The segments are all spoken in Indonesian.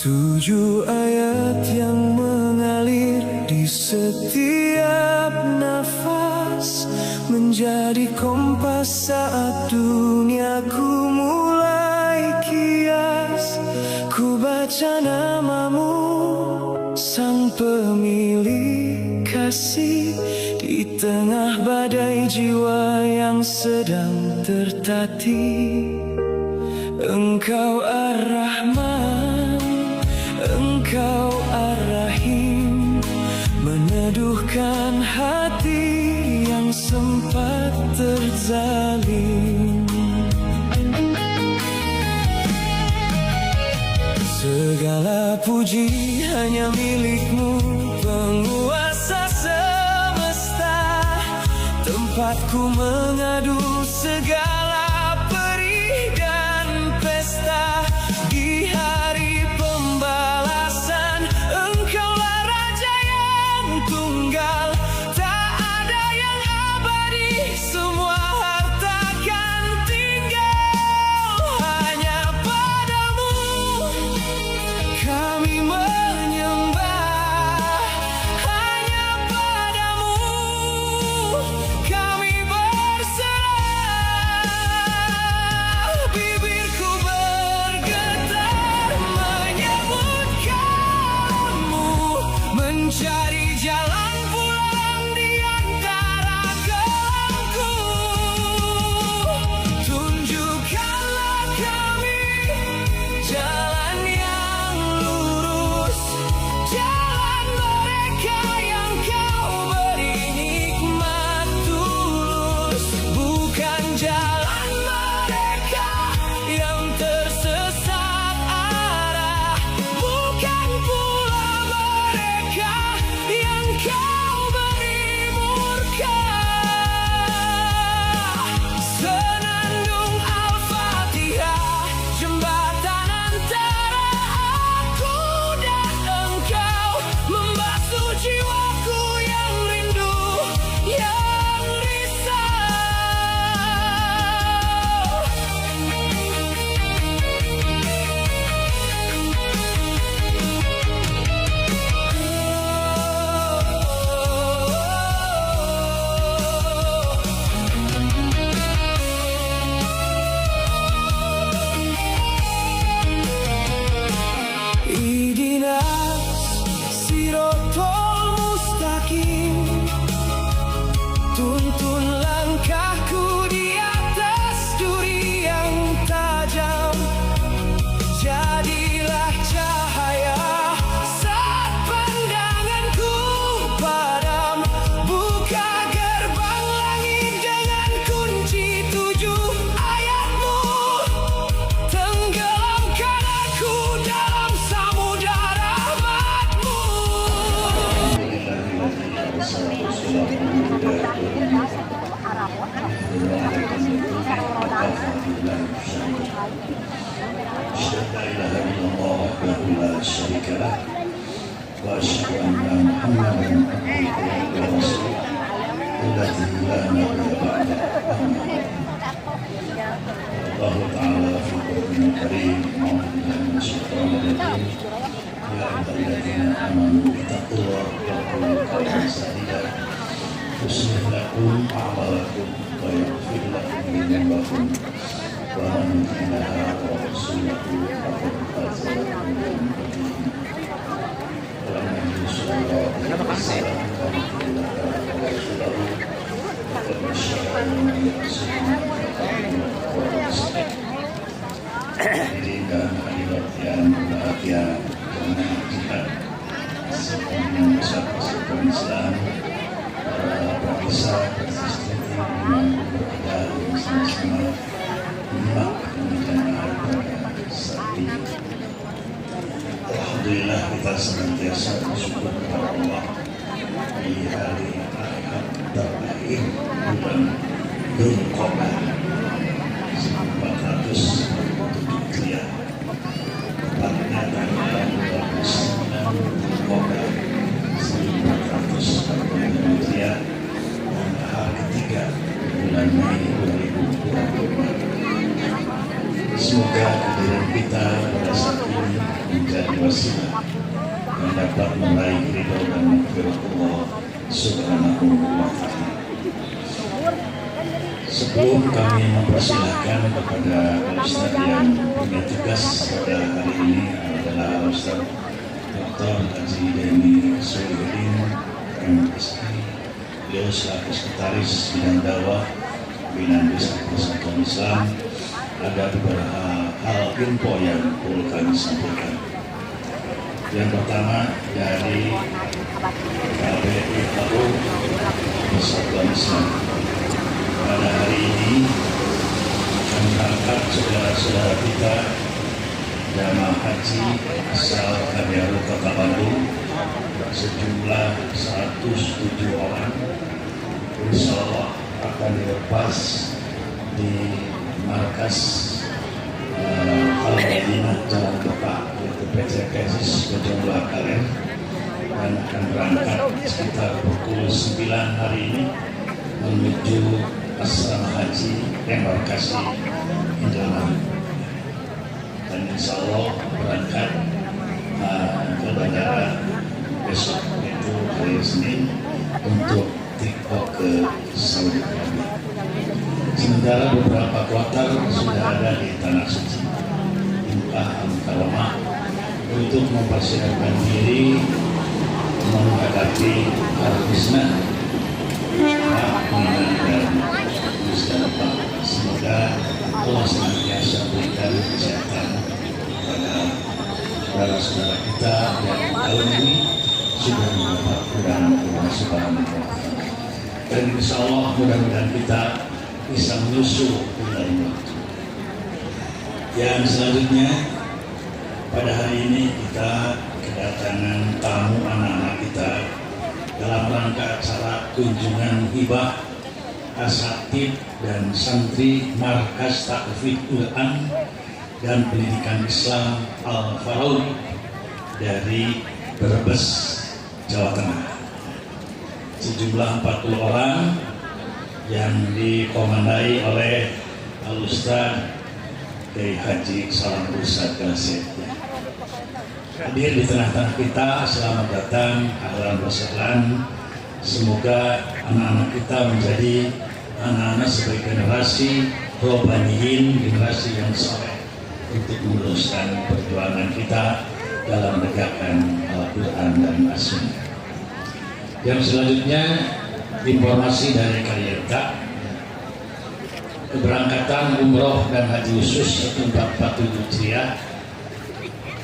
7 ayat yang mengalir di setiap nafas, menjadi kompas saat duniaku mulai kias. Ku baca namamu, sang pemilik kasih, di tengah badai jiwa yang sedang tertatih. Engkau Ar-Rahman, Engkau Ar-Rahim, meneduhkan hati yang sempat terzalim. Segala puji hanya milik-Mu, penguasa semesta, tempatku mengadu segala perih dan pesta. Di hari pembalasan, Engkaulah Raja yang tunggal, tak ada yang abadi, semua harta kan tinggal. Hanya padamu kami menyembah, hanya padamu kami berserah. Bibirku bergetar menyebutkanmu, mencari jalan pulang di antara gelamku. Tunjukkanlah kami jalan yang lurus, jalan mereka yang Kau beri nikmat tulus, bukan jalan mereka yang tersesat arah, bukan pula mereka yang Kau beri murka. Senandung Al-Fatihah, jembatan antara aku dan Engkau, membasuh jiwaku yang rindu, yang risau. Ihdinas sirotol mustaqim, tuntun langkahku di atas duri yang tajam. Jadilah cahaya saat pandanganku padam, buka gerbang langit dengan kunci 7 ayat-Mu, tenggelamkan aku dalam samudra rahmat-Mu. الله تعالى في القرآن الكريم أعوذ بالله من الشيطان الرجيم يا أيها الذين آمنوا اتقوا الله وقولوا قولا سديدا يصلح لكم أعمالكم ويغفر لكم ذنوبكم ومن يطع الله ورسوله فقد فاز فوزا عظيما. وعن النبي صلى الله عليه وسلم وقد شرع لنا diberikan yang bahagia karena kita sebagai besar kesatuan Islam, para pemirsa yang berbeda sama-sama menyimak pembicaraan pada saat ini. Alhamdulillah kita senantiasa bersyukur kepada Allah di hari Ahad terakhir bulan Dzulqa'dah 1400 Hijriah, tepatnya tanggal 29 Dzulqa'dah 1440 Hijriah, dan hari ketiga bulan Mei 2024. Semoga kehadiran kita pada saat ini menjadi wasilah yang dapat meraih ridho dan maghfirah Allah Subhanahu wa Ta'ala. Sebelum kami mempersilahkan kepada Ustaz yang punya tugas pada hari ini adalah Ustaz Dr. Haji Deni Solihuddin MSI. Beliau selaku sekretaris bidang dakwah Binaan Desa Persatuan Islam. Ada beberapa hal info yang perlu kami sampaikan. Yang pertama dari KBRI Persatuan Islam. Pada hari ini kami angkat saudara-saudara kita jamaah haji asal KBRI Kota Bandung sejumlah 107 orang, insya Allah akan dilepas di markas Al-Madinah Jalan Bapak yaitu PCKSIS Bojong Kalen, dan akan berangkat sekitar pukul 9 hari ini menuju asrama haji embarkasi Indramayu, dan insya Allah berangkat ke bandara besok yaitu hari Senin untuk tiba ke Saudi Arabia. Sementara beberapa kloter sudah ada di tanah suci Makkah Al-Mukarramah untuk mempersiapkan diri menghadapi Al-Husna dan Musdalifah. Semoga Allah senantiasa berikan kesehatan kepada saudara-saudara kita yang tahun ini sudah mendapat kemudahan Allah Subhanahu wa Ta'ala. Dan insya Allah mudah-mudahan kita bisa menyusul dari waktu. Yang selanjutnya pada hari ini kita kedatangan tamu anak-anak kita dalam rangka acara kunjungan hibah asatid dan santri Markas Tahfidz Quran dan Pendidikan Islam Al-Faraud dari Brebes, Jawa Tengah. Sejumlah 40 orang yang dikomandai oleh Al-Ustaz Kiai Haji Salam Rusad Gasep. Hadir di tengah-tengah kita, selamat datang, ahlan wa sahlan. Semoga anak-anak kita menjadi anak-anak sebagai generasi robaniyin, generasi yang soleh untuk meneruskan perjuangan kita dalam menegakkan Al-Quran dan As-Sunnah. Yang selanjutnya informasi dari Karierta, keberangkatan umroh dan haji khusus 1447 Hijriah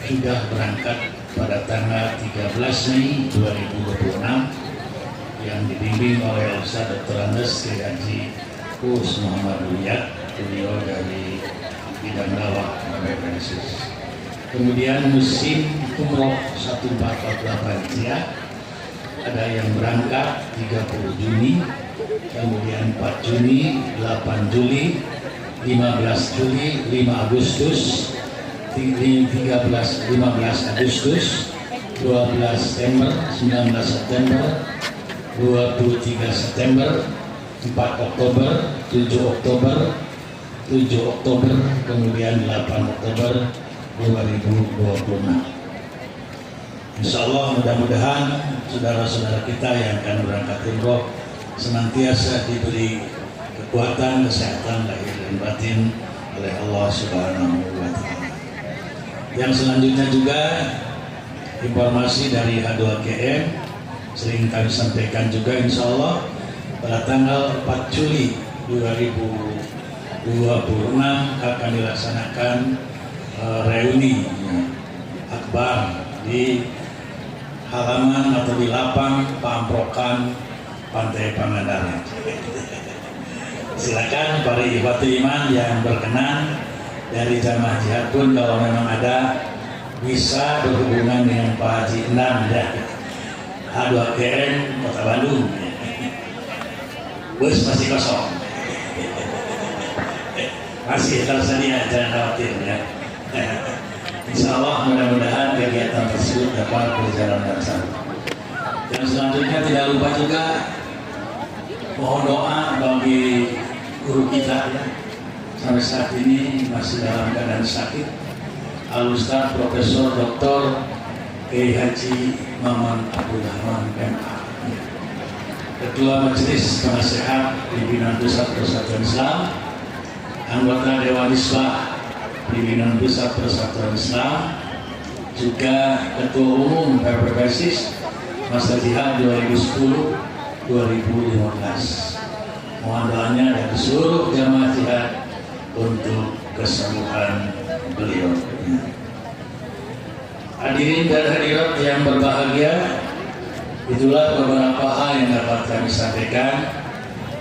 sudah berangkat pada tanggal 13 Mei 2026 yang dibimbing oleh Ustaz Dr. Andes Kiai Haji Kus Muhammad Riyad, beliau dari bidang dakwah PKSIS. Kemudian musim umroh 1448 Hijriah ada yang berangkat 30 Juni, kemudian 4 Juni, 8 Juli, 15 Juli, 5 Agustus, 15 Agustus, 12 September, 19 September, 23 September, 4 Oktober, 7 Oktober, 7 Oktober, kemudian 8 Oktober 2026. Insya Allah mudah-mudahan saudara-saudara kita yang akan berangkat umroh senantiasa diberi kekuatan, kesehatan lahir dan batin oleh Allah Subhanahu wa Ta'ala. Yang selanjutnya juga informasi dari H2KM sering kami sampaikan juga, insya Allah pada tanggal 4 Juli 2026 akan dilaksanakan reuni akbar di halaman atau di lapang Pamprokan Pantai Pangandaran. Silakan para ikhwatul iman yang berkenan dari jamaah jihad pun kalau memang ada bisa berhubungan dengan Pak Haji Endang ya. H2KM Kota Bandung. Bus masih kosong. Masih tersedia, jangan khawatir ya. Insya Allah mudah-mudahan kegiatan tersebut dapat berjalan lancar. Dan selanjutnya tidak lupa juga mohon doa bagi guru kita ya, sampai saat ini masih dalam keadaan sakit. Al-Ustaz Profesor Dr. Kiai Haji Maman Abdurrahman MA, Ketua Majelis Penasehat Pimpinan Pusat Persatuan Islam, anggota Dewan Islah Pimpinan Pusat Persatuan Islam, juga Ketua Umum PPPSIS Masa Jihad 2010-2015. Mohon doanya dari seluruh jamaah jihad untuk kesembuhan beliau. Hadirin dan hadirat yang berbahagia, itulah beberapa hal yang dapat kami sampaikan.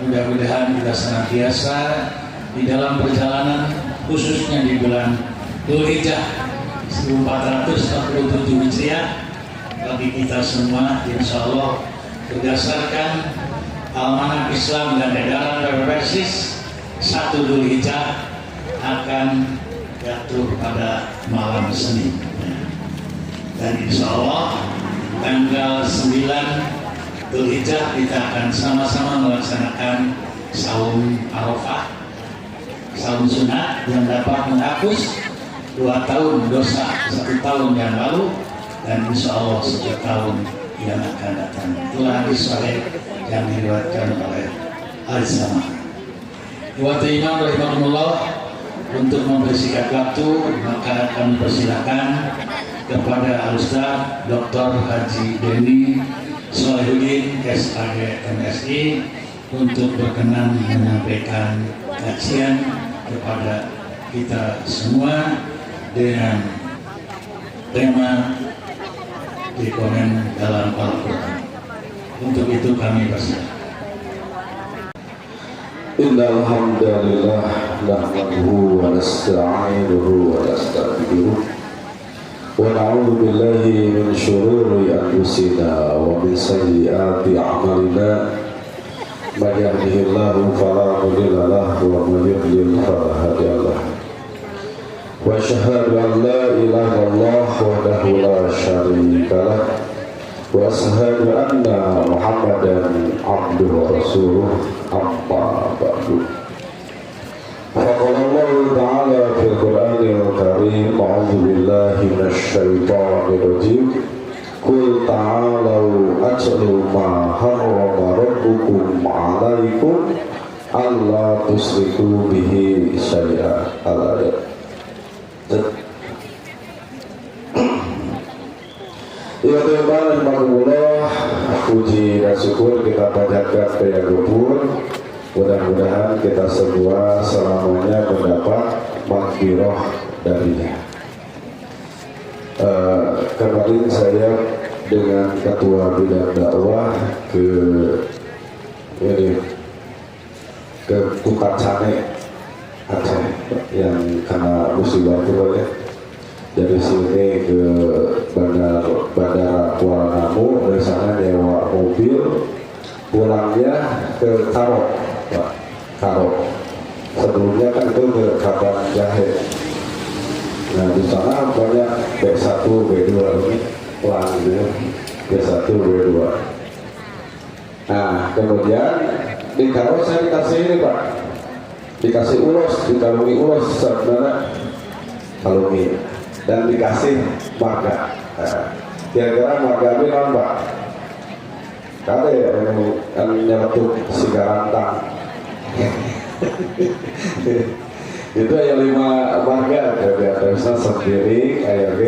Mudah-mudahan kita senantiasa di dalam perjalanan, khususnya di bulan Dzulhijjah 1447 Hijriah, bagi kita semua insya Allah berdasarkan amanah Islam dan edaran PPPSIS 1 Dzulhijjah akan jatuh pada malam Senin, dan insya Allah tanggal 9 Dzulhijjah kita akan sama-sama melaksanakan saum Arafah, saum sunat yang dapat menghapus 2 tahun dosa 1 tahun yang lalu, dan insya Allah 1 tahun yang akan datang. Itulah hadis sahih yang diriwayatkan oleh Al-Sama. Ikhwati iman rahimakumullah, untuk membersihkan waktu maka kami persilakan kepada Al-Ustaz Dr. Haji Denny Sholihuddin SAG MSI untuk berkenan menyampaikan kajian kepada kita semua dengan tema dikomen dalam Al-Quran. Untuk itu kami persilakan. Innal hamdalillah nahmaduhu wa nasta'inuhu wa nastaghfiruh wa na'udzu billahi min shururi anfusina wa min sayyiati a'malina. Man yahdihillahu fala mudilla lahu wa man yudlil fala hadiya lahu. Wa asyhadu an la ilaha illallah wahdahu la syarika lah, wa asyhadu anna Muhammadan abduhu wa rasuluh. Amma ba'du. Faqala Allah Ta'ala fil Qur'anil Karim, a'udzu billahi minasyaitonir rajim. Qul ta'alu atlu ma harrama rabbukum 'alaikum alla tusyriku bihi syai'a. Al-ayat. Ya Tuhan, alhamdulillah, puji dan syukur kita panjatkan kepada. Mudah-mudahan kita semua selamanya mendapat maghfirah darinya. Kemarin saya dengan ketua bidang dakwah ke Kukacane Aceh yang kena musibah itu ya. Dari sini ke bandara Kuala Namu, dari sana nyewa mobil, pulangnya ke Karo, Pak. Karo. Sebelumnya kan itu ke Kaban Jahe. Nah di sana banyak B1, B2 ini pelan gitu, B1, B2. Nah kemudian di Karo saya dikasih ini Pak, dikasih ulos, dikalungi ulos sebenarnya kalungi. Dan dikasih marga. Kira-kira marga ini kan Pak? Ada ya yang nyeletuk si garantang. Itu ya 5 marga. Ada bisa sendiri, kayak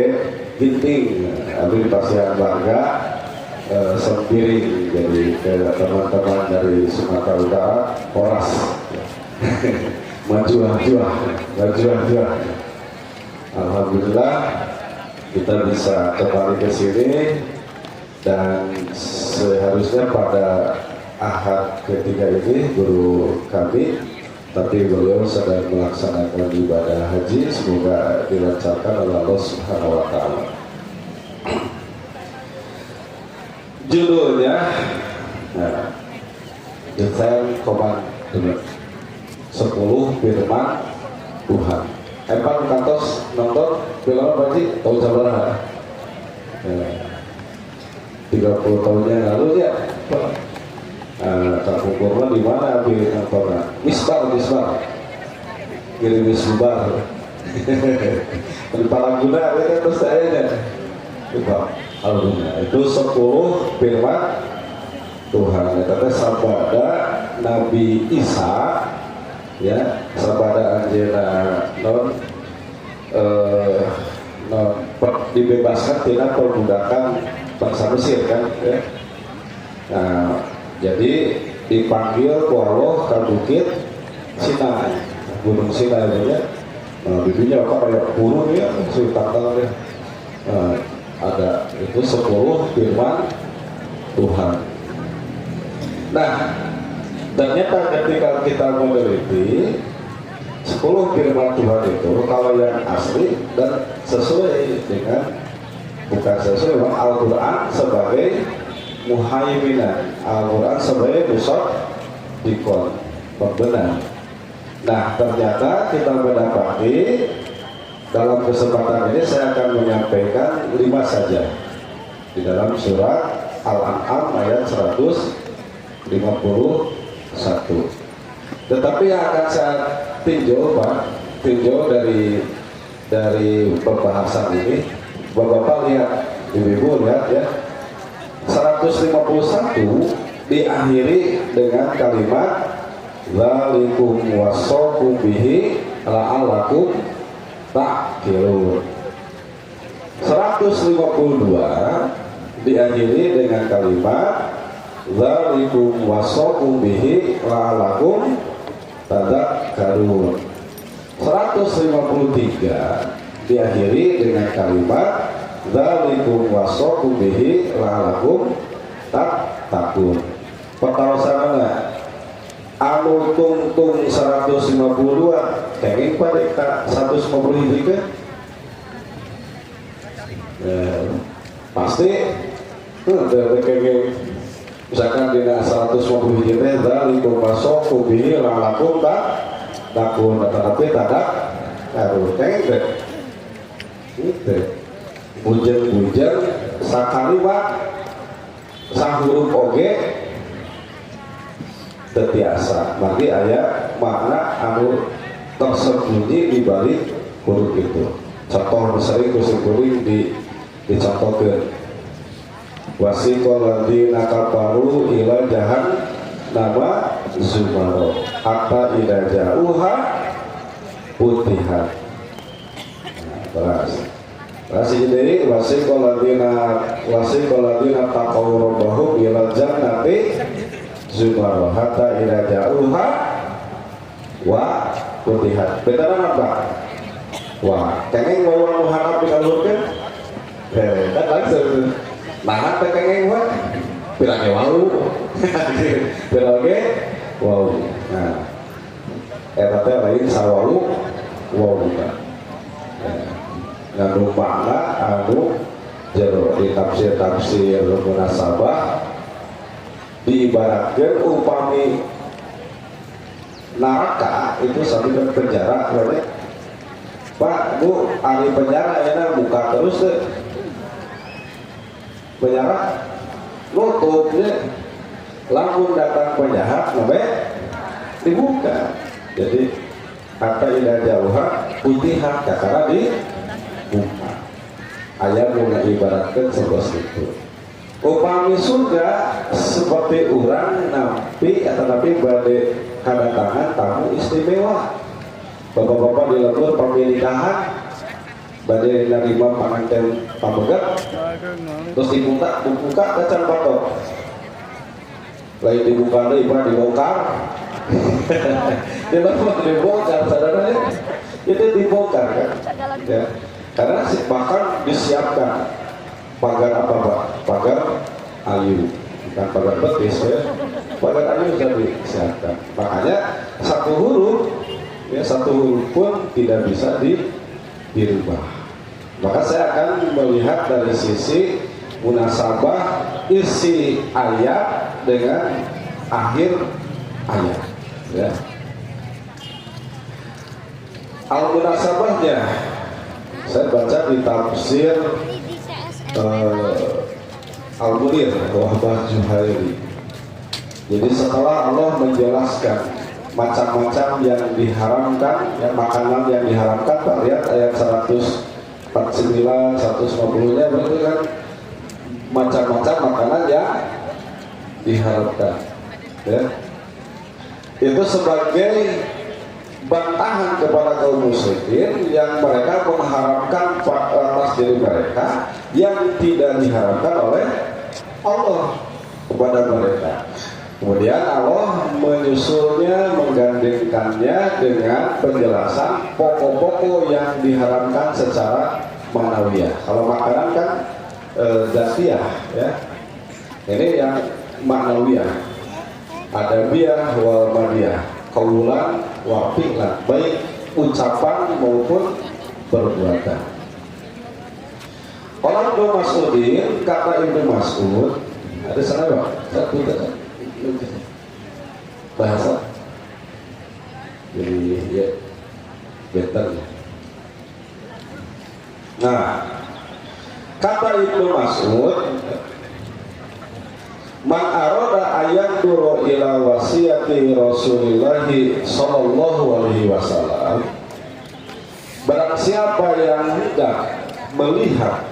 ginting. Tapi dipasang marga sendiri. Jadi ke teman-teman dari Sumatera Utara, Horas. Maju. Alhamdulillah kita bisa kembali ke sini, dan seharusnya pada Ahad ketiga ini guru kami, tapi beliau sedang melaksanakan ibadah haji, semoga dilancarkan oleh Allah Subhanahu wa Ta'ala. Judulnya Desain Komandan 10 Firman Tuhan. Emang kantos nonton film apa sih? Tahun seberapa? 30 tahun yang lalu ya. Kampung Kurma di mana ambil nontonnya? Misbar. Kiri Misbar. Di Palaguna itu kan terus ayahnya Al-Guna itu 10 firman Tuhan. Tapi sabada Nabi Isa ya, sabada Anjena non dibebaskan tidak perbudakan bangsa Mesir kan ya. Nah, jadi dipanggil ku Allah ke bukit Sinai, Gunung Sinai ya. Nah, bibinya apa kayak burung ya, sultan ya. Ada itu 10 firman Tuhan. Nah, ternyata ketika kita meneliti 10 firman Tuhan itu kalau yang asli dan sesuai dengan bukan sesuai dengan Al-Quran sebagai muhaiminan, Al-Quran sebagai pusat dikon pembenar. Nah, ternyata kita mendapati dalam kesempatan ini saya akan menyampaikan 5 saja di dalam surat Al-An'am ayat 151. Tetapi yang akan saya tinjau dari pembahasan ini, Bapak-bapak lihat, Ibu-ibu lihat ya, 151 diakhiri dengan kalimat zalikum wasaqu bihi la'allakum ta'qilun. 152 diakhiri dengan kalimat zalikum wasaqu bihi la'allakum tadakkarun. 153 diakhiri dengan kalimat zalikum wasaqu bihi la'allakum tattaqun. Pertawasanna anu tungtung 152 kenging pada 150 hijrika pasti kenging misalkan di 150 hijrika zalikum wasaqu bihi la'allakum tattaqun, tetapi tadak harus kenging deh gitu bujang-bujang sakalimat sahuruf oge tetiasa bagi ayat makna anu tersembunyi di balik huruf itu. Contoh sering kuring dicontohkan wasiqal ladzina kafaru ila jahannama zumaro hatta idza ja'uha futihat. Terus ini wasiqal ladzina taqaw rabbahum ila jannati zumaro hatta idza ja'uha wa futihat. Betana apa? Wah, kengeng wawan harap dikalurkeun. Kan langsung. Nah, teh kengeng wae. Pirang walu. Pirang wow. Nah. Eta teh lain sawalu wow bukan. Nganu makna anu jero di tafsir munasabah diibaratkan upami neraka itu sampai ke penjara, Pak, Bu, ahli penjara ya buka terus deh. Penjara nutupnya, langsung datang penjahat, nabe dibuka. Jadi kata ida jauha putihan karena dibuka. Ayat mengibaratkan seperti itu. Upami surga seperti orang nabi atau nabi badai kedatangan tamu istimewa. Bapak-bapak di lembur pernikahan badai nerima pengantin pamegat terus dibuka kacang batok lain dibuka deh pernah dibongkar dia baru dibongkar saudara itu dibongkar kan ya. Karena bahkan disiapkan pagar apa Pak? Pagar ayu, bukan pagar betis ya. Pagar ayu sudah disiapkan. Makanya satu huruf pun tidak bisa dirubah. Maka saya akan melihat dari sisi munasabah isi ayat dengan akhir ayat. Ya. Al-munasabahnya saya baca di tafsir Al-Munir Wahbah Juhairi. Jadi setelah Allah menjelaskan macam-macam yang diharamkan, ya, makanan yang diharamkan. Pak lihat ayat 149, 150-nya berarti kan macam-macam makanan yang diharamkan, ya. Itu sebagai bantahan kepada kaum musyrikin yang mereka mengharapkan atas diri mereka yang tidak diharapkan oleh Allah kepada mereka. Kemudian Allah menyusulnya, menggandengkannya dengan penjelasan pokok-pokok yang diharamkan secara ma'nawiyah. Kalau makanan kan dzatiyah, ya. Ini yang ma'nawiyah. Adabiyah wal madiyah, qaulan wa fi'lan, baik ucapan maupun perbuatan. Orang Ibnu Mas'udin, kata Ibnu Mas'ud, ada sana Pak, satu bahasa, jadi ya better. Nah, kata Ibnu Mas'ud, man arada ayat duru ila wasiyati Rasulullah sallallahu alaihi wasallam, barang siapa yang hendak melihat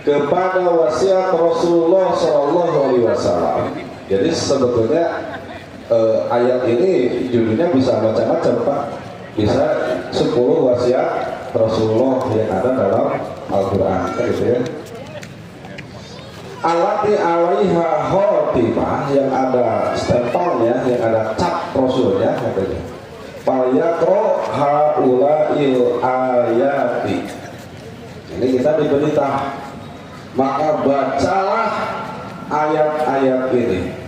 kepada wasiat Rasulullah sallallahu alaihi wasallam. Jadi sebetulnya ayat ini judulnya bisa macam-macam Pak. Bisa 10 wasiat Rasulullah yang ada dalam Al-Qur'an, kan gitu ya. Alati alaiha khotimah, yang ada stempelnya, yang ada cap Rasulnya, katanya. Falyaqra haula'il ayati. Ini kita diberita, maka bacalah ayat-ayat ini.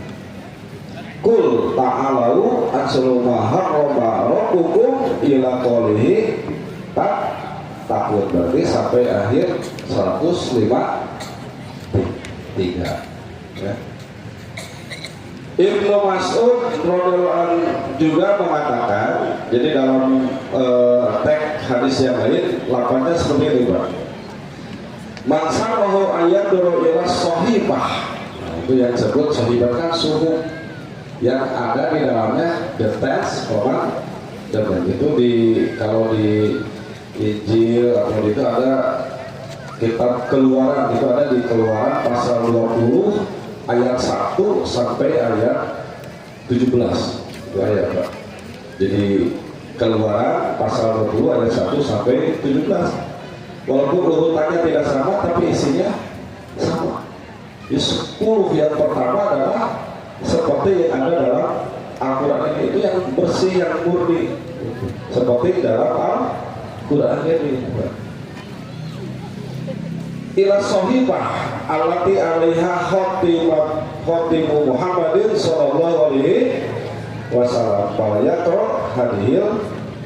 Qul ta'alau atlu ma harrama rabbukum ila qoulihi takut, berarti sampai akhir 153, ya. Ibnu Mas'ud radhiyallahu anhu juga mengatakan, jadi dalam teks hadis yang lain lafaznya seperti ini Pak. Man sarahu ayaduru ila sahifah, nah, itu yang disebut sahifah kan suhu yang ada di dalamnya details orang, dan itu kalau di Injil atau itu ada kitab Keluaran, itu ada di Keluaran pasal 20 ayat 1 sampai ayat 17, itu ayat Pak. Jadi Keluaran pasal 20 ayat 1 sampai 17. Walaupun urutannya tidak sama, tapi isinya sama. Di 10 yang pertama adalah seperti yang ada dalam Al-Quran ini, itu yang bersih, yang murni, seperti dalam Al-Quran ini. Ila sahifah allati alaiha khatimu Muhammadin sallallahu alaihi wasallam falyaqra hadhil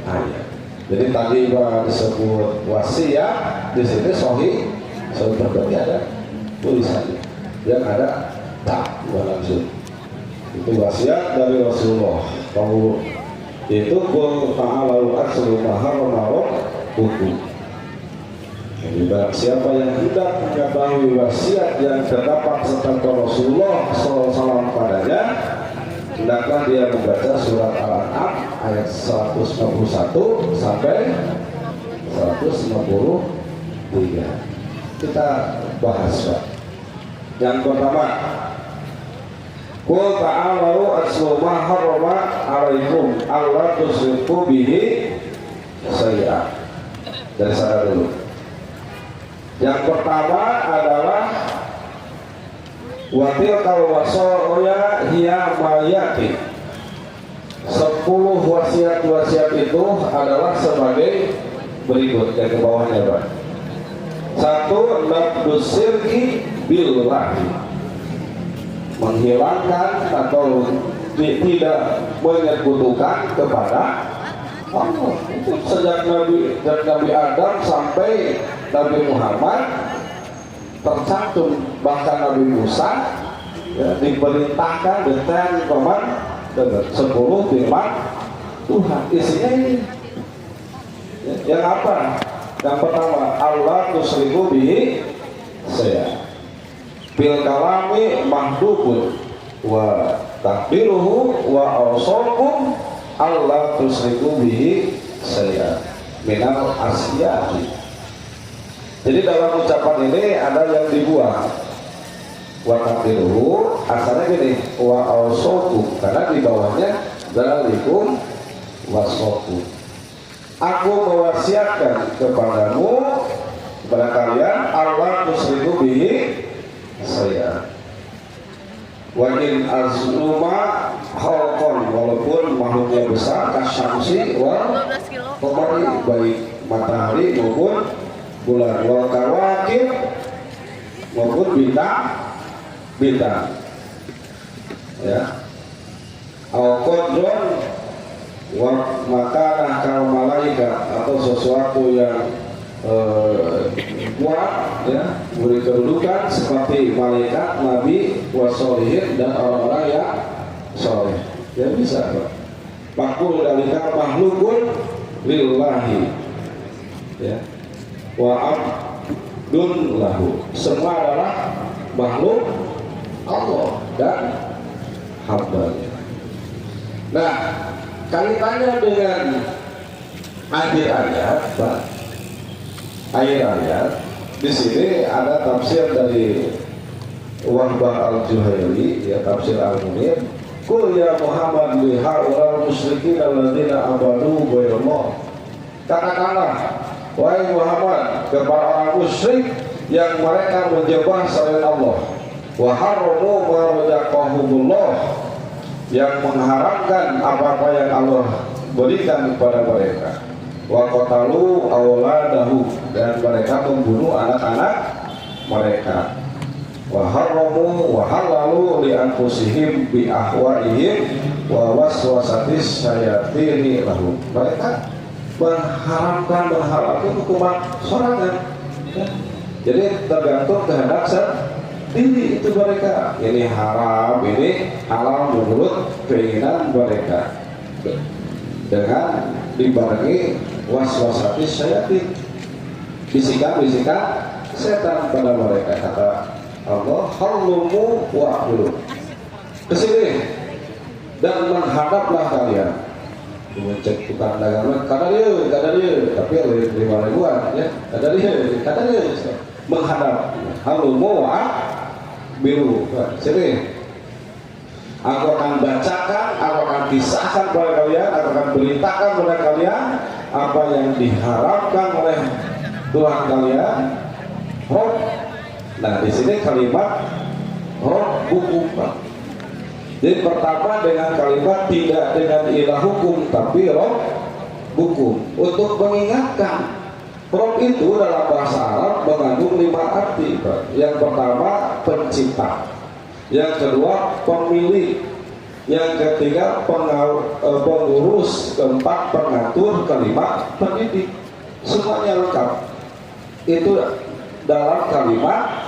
ayat. Jadi tadi disebut wasiat, di sini sahih seperti ada tulisannya yang ada tak langsung. Itu wasiat dari Rasulullah. Kalau itu qul ta'alu atlu ma harrama rabbukum. Jadi barang siapa yang hendak mengetahui wasiat yang terdapat tentang Rasulullah SAW padanya, hendaklah dia membaca surat Al-An'am ayat 151 sampai 153. Kita bahas Pak. Yang pertama, qul ta'alu atlu ma harrama 'alaikum alla tusyriku bihi syai'an. Dari sana dulu. Yang pertama adalah watil kal wasaya hiya mayati. 10 wasiat-wasiat itu adalah sebagai berikut, yang ke bawahnya Pak. 1. Nabdus syirki billahi, menghilangkan atau tidak menyekutukan kepada Allah. Itu sejak Nabi Adam sampai Nabi Muhammad tercantum, bahkan Nabi Musa ya, diperintahkan dengan koman 10 firman Tuhan. Isinya ini yang apa? Yang pertama, Allah tusyriku bihi syai'an, bil kalami mahdubun wa takdiruhu wa awsakum alla tusriku bihi syai'an minal asyati. Jadi dalam ucapan ini ada yang dibuang. Wa takdiruhu asalnya gini, wa awsakum, karena di bawahnya dzalikum wasokum. Aku mewasiatkan kepadamu, kepada kalian, Allah tusriku bihi saya. Wa in azluma khalqan, walaupun makhluknya besar, kasyamsi wal qamari, baik matahari maupun bulan, wal kawakib maupun bintang, ya. Al qadron wa makanah kal malaikat, atau sesuatu yang kuat, ya, beri kedudukan seperti malaikat, nabi, wasolihin, dan orang-orang yang soleh. Ya bisa, Pak. Pakul dalika makhlukun lillahi, ya, wa abdun lahu. Semua adalah makhluk Allah dan hambanya. Nah, kaitannya dengan akhir ayat, Pak. Akhir ayat di sini ada tafsir dari Wahbah al-Juhaili, ya, tafsir al-Munir. Qul ya Muhammad li haulal musyrikin alladzina abadu ghairallah. Katakanlah, wahai Muhammad, kepada orang musyrik yang mereka menyembah selain Allah. Wa harramu ma razaqahumullah, yang mengharamkan apa-apa yang Allah berikan kepada mereka. Wa qatalu auladahu, dan mereka membunuh anak-anak mereka. Wa harramu wa halalu li anfusihim bi ahwaihim wa waswasatis syayatini lahum. Mereka mengharamkan hukuman sorangan, ya. Jadi tergantung kehendak sendiri itu mereka. Ini haram, ini halal menurut keinginan mereka, dengan dibarengi waswasatis syayatin, bisikan-bisikan setan pada mereka. Kata Allah, halumu wa'bulu, kesini dan menghadaplah kalian. Mengecek tukang dagang, kata dia, tapi lima ribuan, ya, kata dia, menghadap. Halumu wa'bulu, sini. Aku akan bacakan, aku akan kisahkan kepada kalian, aku akan beritakan kepada kalian apa yang diharapkan oleh Tuhan kalian. Rob. Nah, di sini kalimat Rob hukum. Jadi pertama dengan kalimat tidak dengan ilah hukum, tapi Rob hukum, untuk mengingatkan. Rob itu dalam bahasa Arab mengandung 5 arti. Yang pertama pencipta, yang kedua pemilik, yang ketiga pengurus, keempat pengatur, kelima pendidik. Semuanya lengkap itu dalam kalimat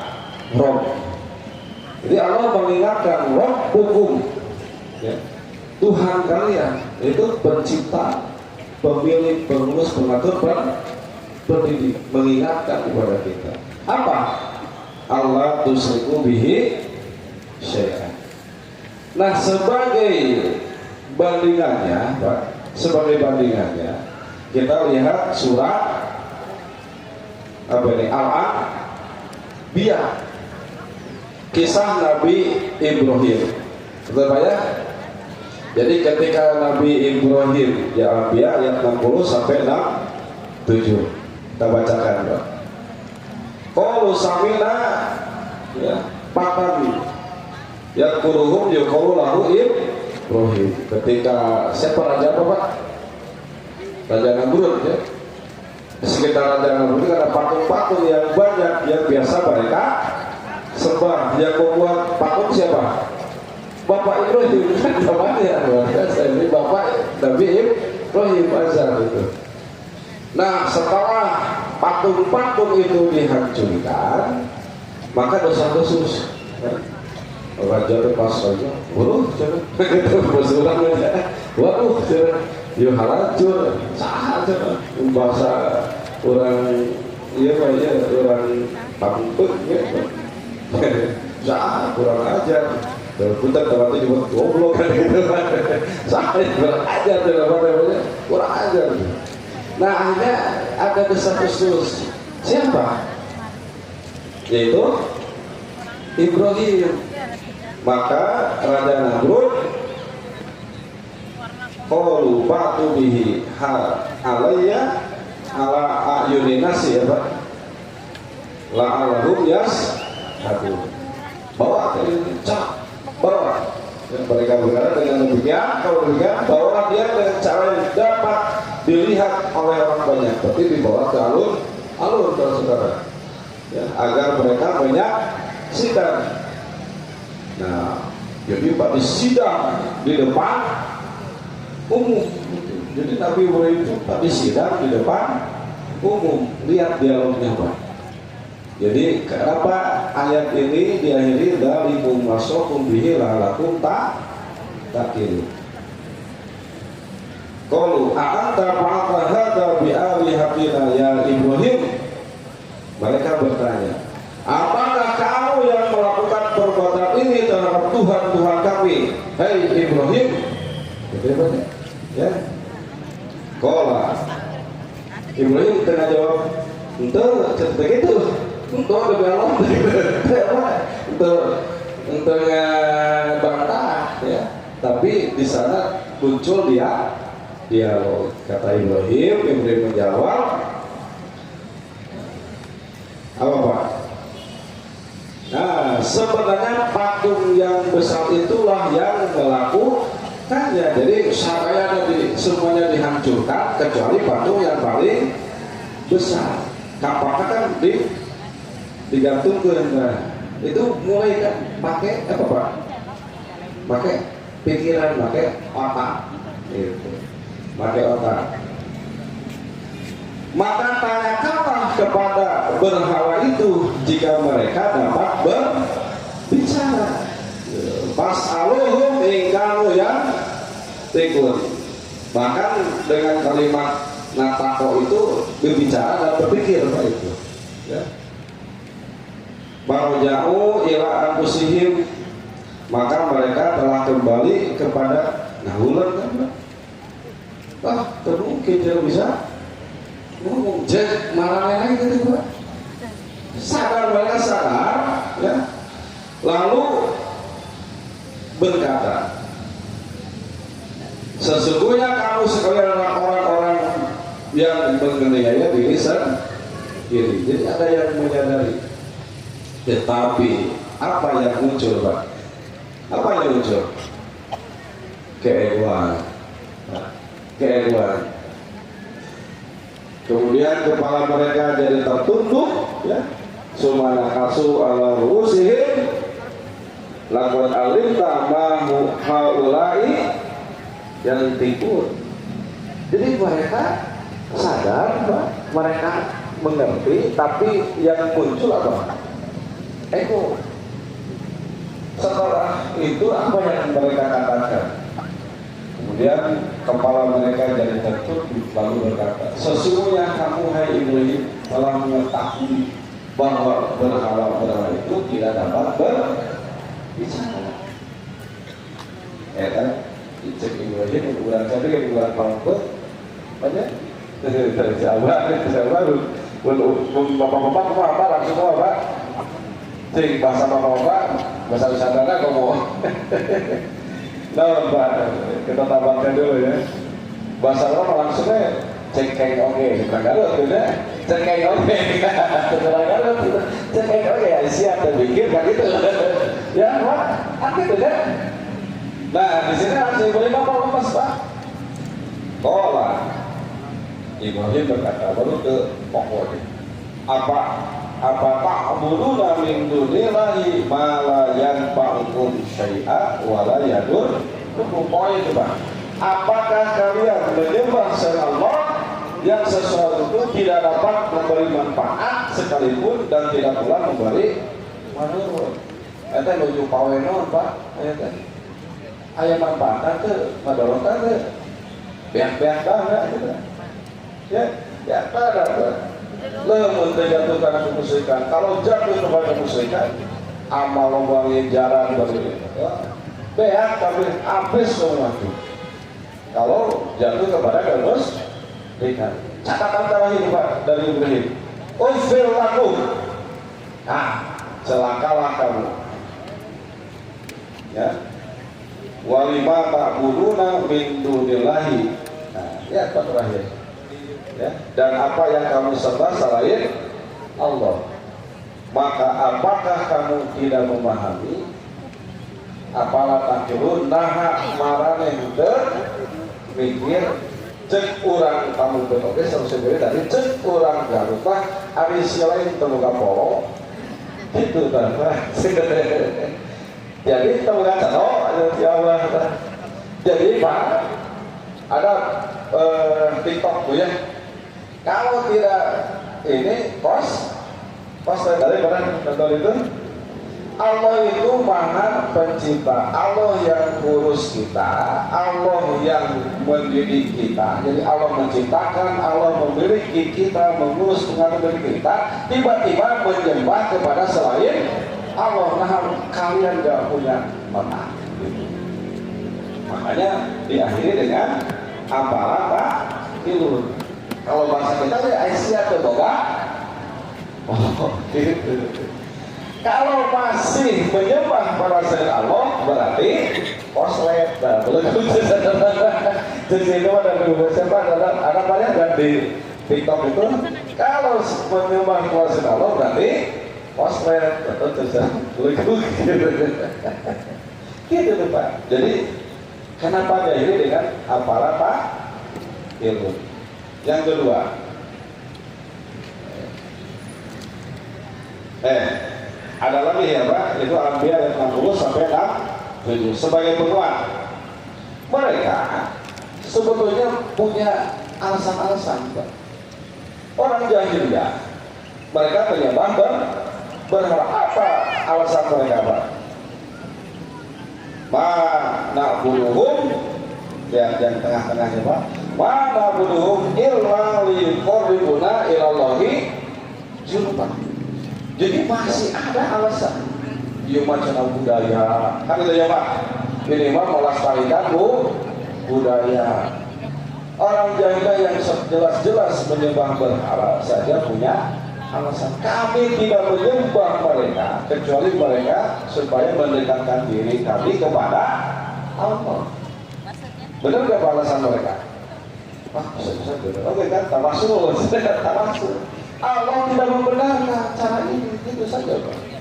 Rob. Jadi Allah mengingatkan Rob hukum, ya, Tuhan kalian itu pencipta, pemilik, pengurus, pengatur, pendidik, mengingatkan kepada kita apa? Allah tusriku bihi syai'an. Nah, sebagai bandingannya, Pak, kita lihat surat apa ini? Al-Anbiya, kisah Nabi Ibrahim. Betul, Pak, ya? Jadi ketika Nabi Ibrahim, ya, Al-Anbiya ayat 60 sampai 67. Kita bacakan, Pak. Qalu samina, ya, patabi. Ya kuruhum yuqalu lahu Ibrahim. Ketika siapa raja apa, Pak? Raja Namrud, ya. Di sekitar Raja Namrud ada patung-patung yang banyak yang biasa mereka sembah. Yang membuat patung siapa? Bapak Ibrahim, kan namanya. Ini Bapak Nabi Ibrahim azza itu. Nah, setelah patung-patung itu dihancurkan, maka dosa-dosa, ya. Raja lepas saja, waduh, bersulang aja, waduh, yuk hancur, sah aja, bahasa orang, iya Pak, ya, orang pampuk, ya, sah, kurang ajar. Putar kalau itu cuma goblok kan gitu kan. Saya kurang ajar tuh apa namanya, kurang ajar. Nah akhirnya ada desas-desus. Siapa? Yaitu Ibrahim. Maka Raja Namrud qalu ba'tu bihi alayya ala ayunina siapa? La'alahum yashhadun. Bawa ke cak bawa dan mereka berkata dengan demikian, kalau demikian bawa dia dengan cara yang dapat dilihat oleh orang banyak, tapi dibawa ke alun saudara ya, agar mereka menyaksikan. Nah jadi pada sidang di depan umum, jadi Nabi Ibrahim itu pada sidang di depan umum. Lihat dialognya Pak. Jadi kenapa ayat ini diakhiri dalikum wasokum bihi la'alakum ta'qilun. Qalu a'anta fa'alta hadza bi alihatina ya Ibrahim. Mereka bertanya, apakah kamu yang melakukan perbuatan ini terhadap Tuhan kami, hai Ibrahim? Bagaimana? Ya. Qala Ibrahim tengah jawab, "Untuk begitu." Untuk ada belok, untuk bantah, ya. Tapi di sana muncul dia dialog. Kata Ibrahim menjawab, apa Pak? Nah, sebenarnya patung yang besar itulah yang melakukannya. Jadi saraya semuanya dihancurkan kecuali patung yang paling besar. Kapaknya kan digantungkan. Nah, itu mulai kan pakai apa Pak? Pakai pikiran, pakai otak, gitu. Pakai otak. Maka tanyakanlah kepada berhala itu jika mereka dapat berbicara. Fas'aluhum in kanu yang tikun. Bahkan dengan kalimat natako itu berbicara dan berpikir Pak itu. Ya. Baroja'u ila anfusihim, maka mereka telah kembali kepada nahulan kan Pak. Termungkin tidak bisa ngomong jek marah lagi gitu Pak. Sadar, mereka sadar ya. Lalu berkata, sesungguhnya kamu sekalian orang-orang yang menganiaya diri sendiri. Jadi ada yang menyadari. Tetapi apa yang muncul Pak? Apa yang muncul? Keegoan. Keegoan. Kemudian kepala mereka jadi tertunduk, ya. Sumana kasu ala ru'usihim laqad alimta ma haula'i yang tikun. Jadi mereka sadar, Pak. Mereka mengerti, tapi yang muncul apa? Ego. Setelah itu apa yang mereka katakan? Kemudian kepala mereka jadi tertutup lalu berkata, sesungguhnya kamu hai Ibrahim telah mengetahui bahwa berhala-berhala itu tidak dapat berbicara. Ya kan? Cek Ibrahim bulan jadi bulan Palembang banyak dari Jawa bapak-bapak apa langsung apa? Cek bahasa bapak-bapak bahasa Nusantara kamu. Nah, Pak, kita tambahkan dulu ya. Bahasa apa langsungnya cekeng oke, Garut gitu ya. Cekeng oke, Garut, cekeng oke, siap dan pikir kan gitu. Ya, Pak, gitu ya. Nah, di sini langsung boleh bapak lepas Pak. Kola, Ibrahim berkata baru ke pokoknya. Apa ta'buduna min dunillahi ma la yanfa'ukum syai'a wa la yadur. Poin itu Pak. Apakah kalian menyembah selain Allah yang sesuatu itu tidak dapat memberi manfaat sekalipun dan tidak pula memberi manfaat? Eta nuju pawenon Pak. Aya manfaat teh madorotan teh. Beak-beak banget gitu. Ya ada. Lamun terjatuh karena kemusyrikan. Kalau jatuh kepada kemusyrikan, amal membangun jalan beak tapi habis semua itu kalau jatuh kepada kemusyrikan. Catatan terakhir Pak dari Ibrahim, ufir lakum, celakalah kamu ya, walima ta'buduna min dunillahi. Ya terakhir ya, dan apa yang kamu sembah selain Allah, maka apakah kamu tidak memahami? Apalah takdirun naha marane mikir cek urang kamu betul sebenarnya dari cek urang garutah ari silain temuga polo itu kan. Jadi temuga cano ya Allah. Jadi Pak ada TikTok tuh ya, kalau tidak ini post dari mana contoh itu, Allah itu Maha Pencipta, Allah yang ngurus kita, Allah yang mendidik kita. Jadi Allah menciptakan, Allah memiliki kita, mengurus mengatur kita. Tiba-tiba menyembah kepada selain Allah. Nah, kalian gak punya mata. Makanya diakhiri dengan apalah Pak ilun. Kalau bahasa kita ya Aisyah atau boga. Gitu. Kalau masih menyembah pada selain Allah berarti koslet. Belum jadi itu ada ada banyak dan di TikTok itu kalau menyembah pada selain Allah berarti koslet atau gitu tuh Pak. Jadi kenapa diakhiri dengan apalah Pak ilmu? Yang kedua ada lagi ya Pak, itu Al-Anbiya ayat 60 sampai 67 sebagai penguat. Mereka sebetulnya punya alasan-alasan Pak. Orang jahiliyah mereka menyembah berhala. Apa alasan mereka Pak? Na'buduhum yang tengah-tengahnya Pak. Na'buduhum illa liqarribuna ilallahi zulfa. Jadi masih ada alasan macam budaya kan itu ya Pak, minimal melestarikan budaya. Orang jahiliyah yang jelas-jelas menyembah berhala saja punya alasan. Kami tidak menyembah mereka kecuali mereka supaya mendekatkan diri kami kepada Allah. Benar gak alasan mereka? Oke kan, tawasul. Allah tidak membenarkan cara ini, itu saja Pak.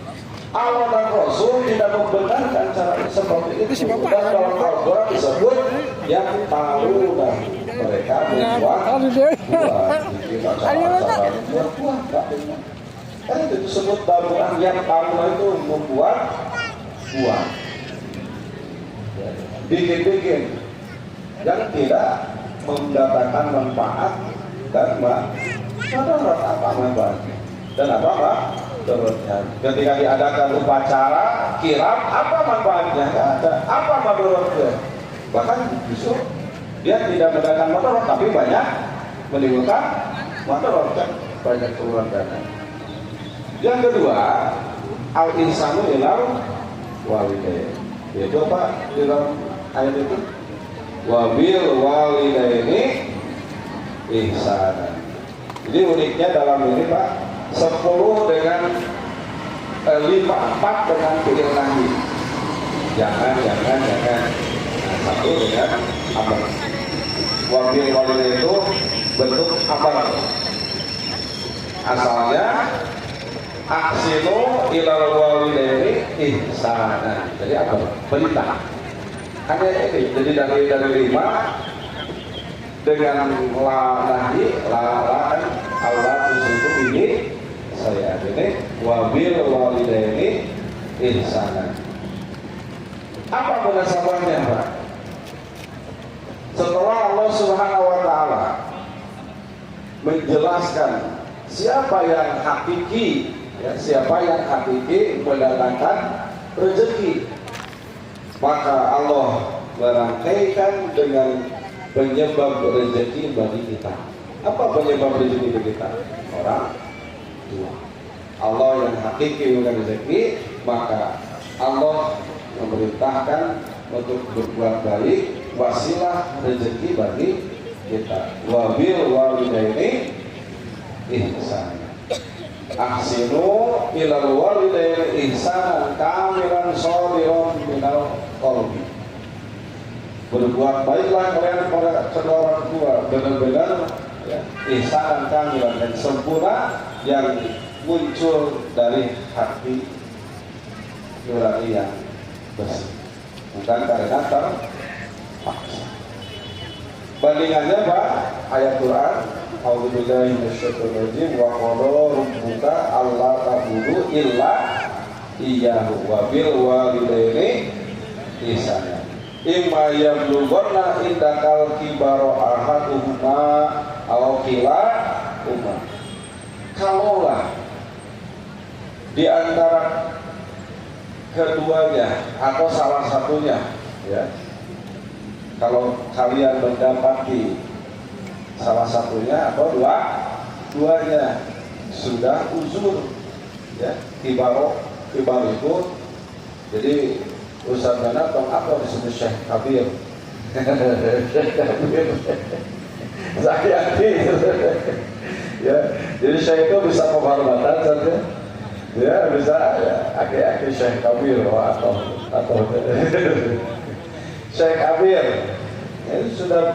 Allah dan Rasul tidak membenarkan cara seperti itu. Dan dalam Al-Quran disebut yang tahu dan mereka membuat buah. Kan itu disebut dalam yang tahu itu membuat buah. Bikin-bikin yang tidak mendatangkan manfaat dan madarat apa manfaatnya dan apa Pak? Turutnya. Ketika diadakan upacara kirap, apa manfaatnya? Nggak ada. Apa madaratnya? Bahkan justru dia tidak mendatangkan madarat, tapi banyak menimbulkan madarat kan, banyak keluar dana. Yang kedua, al-insanu ilal walidain. Yaitu apa di dalam ayat itu? Wabil walidaini ihsanan. Jadi uniknya dalam ini Pak, 10 dengan 4 dengan fi'il nahi. Jangan. Nah, 1 dengan amar. Wabil walidain itu bentuk amar. Asalnya aksinu ilal walidaini ihsanan. Jadi apa? Perintah. Hanya ini. Jadi dari 5 dengan nahi larangan Allah itu ini saya ini wabil walidaini ihsanan. Apa munasabatnya Pak? Setelah Allah Subhanahu wa taala menjelaskan siapa yang hakiki mendatangkan rezeki, maka Allah merangkaikan dengan penyebab rezeki bagi kita. Apa penyebab rezeki bagi kita? Orang tua. Allah yang hakiki bukan rezeki, maka Allah memerintahkan untuk berbuat baik, wasilah rezeki bagi kita. Wabil walidaini ihsan. Ahsinu ilal walidaini ihsanan kamilan shadiran minal qalbi. Berbuat baiklah kalian kepada kedua orang tua benar-benar ya, ihsanan kamilan dan sempurna yang muncul dari hati nurani yang bersih, bukan karena terpaksa. Bandingannya Pak, ayat Quran A'udzubillahi minasyaitonir rajim wa qala rabbuka alla ta'budu illa iyyahu wa bil walidaini ihsana. Imma yablughanna indakal kibaro ahaduhuma aw kilahuma. Kalaulah di antara keduanya atau salah satunya, ya, kalau kalian mendapati salah satunya atau duanya sudah uzur, ya, kibaro itu jadi Ustaz Nana atau apa disebut Syekh Kabir. Syekh Kabir. Zaki-aki. Ya, jadi Syekh itu bisa penghormatan saja. Ya, bisa ya, aki-aki Syekh Kabir atau Syekh Kabir. Ini sudah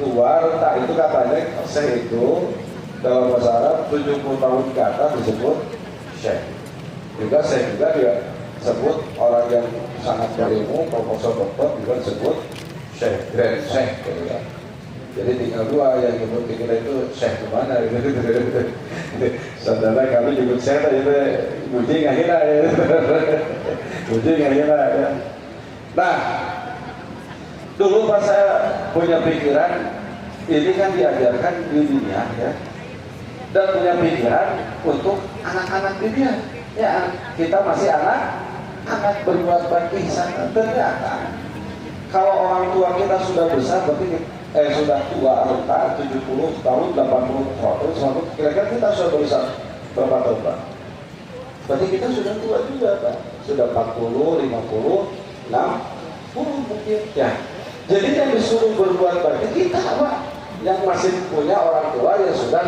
tua renta itu katanya Syekh itu dalam bahasa Arab 70 tahun ke atas disebut Syekh. Juga Syekh juga dia sebut orang yang sangat berilmu, profesor doktor juga disebut Syekh, Grand Syekh gitu ya. Jadi tinggal dua yang nyebut kita itu Syekh kemana gitu. Saudara kami nyebut Syekh itu buji nggak hina ya. Buji nggak hina ya. Nah, dulu pas saya punya pikiran ini kan diajarkan di dunia ya, dan punya pikiran untuk anak-anak dunia. Ya, kita masih anak berbuat baik ihsan. Ternyata kalau orang tua kita sudah besar, berarti sudah tua, renta 70 tahun, 80 tahun, kira-kira kita sudah berusaha berapa tahun Pak? Berarti kita sudah tua juga Pak, sudah 40, 50, 60 mungkin ya. Jadi yang disuruh berbuat baik kita Pak, yang masih punya orang tua yang sudah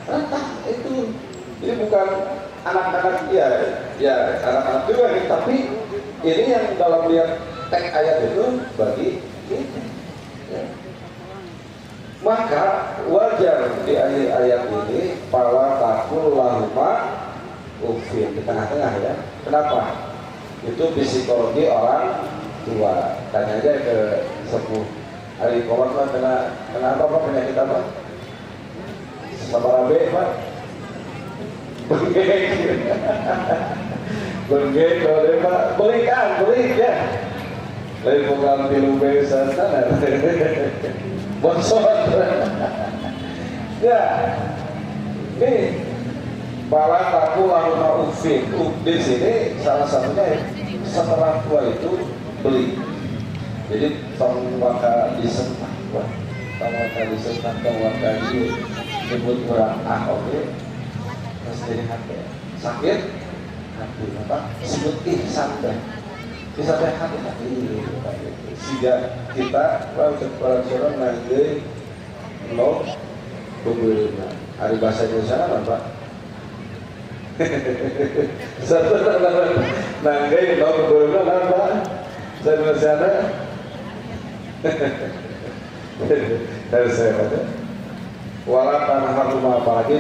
renta itu. Jadi bukan anak-anak ya anak-anak juga nih, tapi ini yang dalam lihat teks ayat itu bagi kita. Ya. Maka wajar di akhir ayat ini pala takul lahuma ufin di tengah-tengah ya. Kenapa? Itu psikologi orang tua. Tanya aja ke sepuh hari kawan Pak, kenapa Pak penyakit apa? Sama rabe Pak. Benggek kalau dia Pak, beli ya. Dari bukan pilu besan sana. Bonsor. Ya. Ini pala taku lalu ufin. Di sini salah satunya setelah tua itu beli. Jadi tongwaka disentak, tongwaka disentak, tongwaka disebut orang oke. Terus jadi hati sakit, hati apa? Sebut ihsan deh. Bisa deh hati. Sehingga kita para orang nanti lo beberapa hari bahasa Indonesia apa? Satu nanti lo beberapa apa? Saya Indonesia ada. Dari saya kata, walau tanah rumah apalagi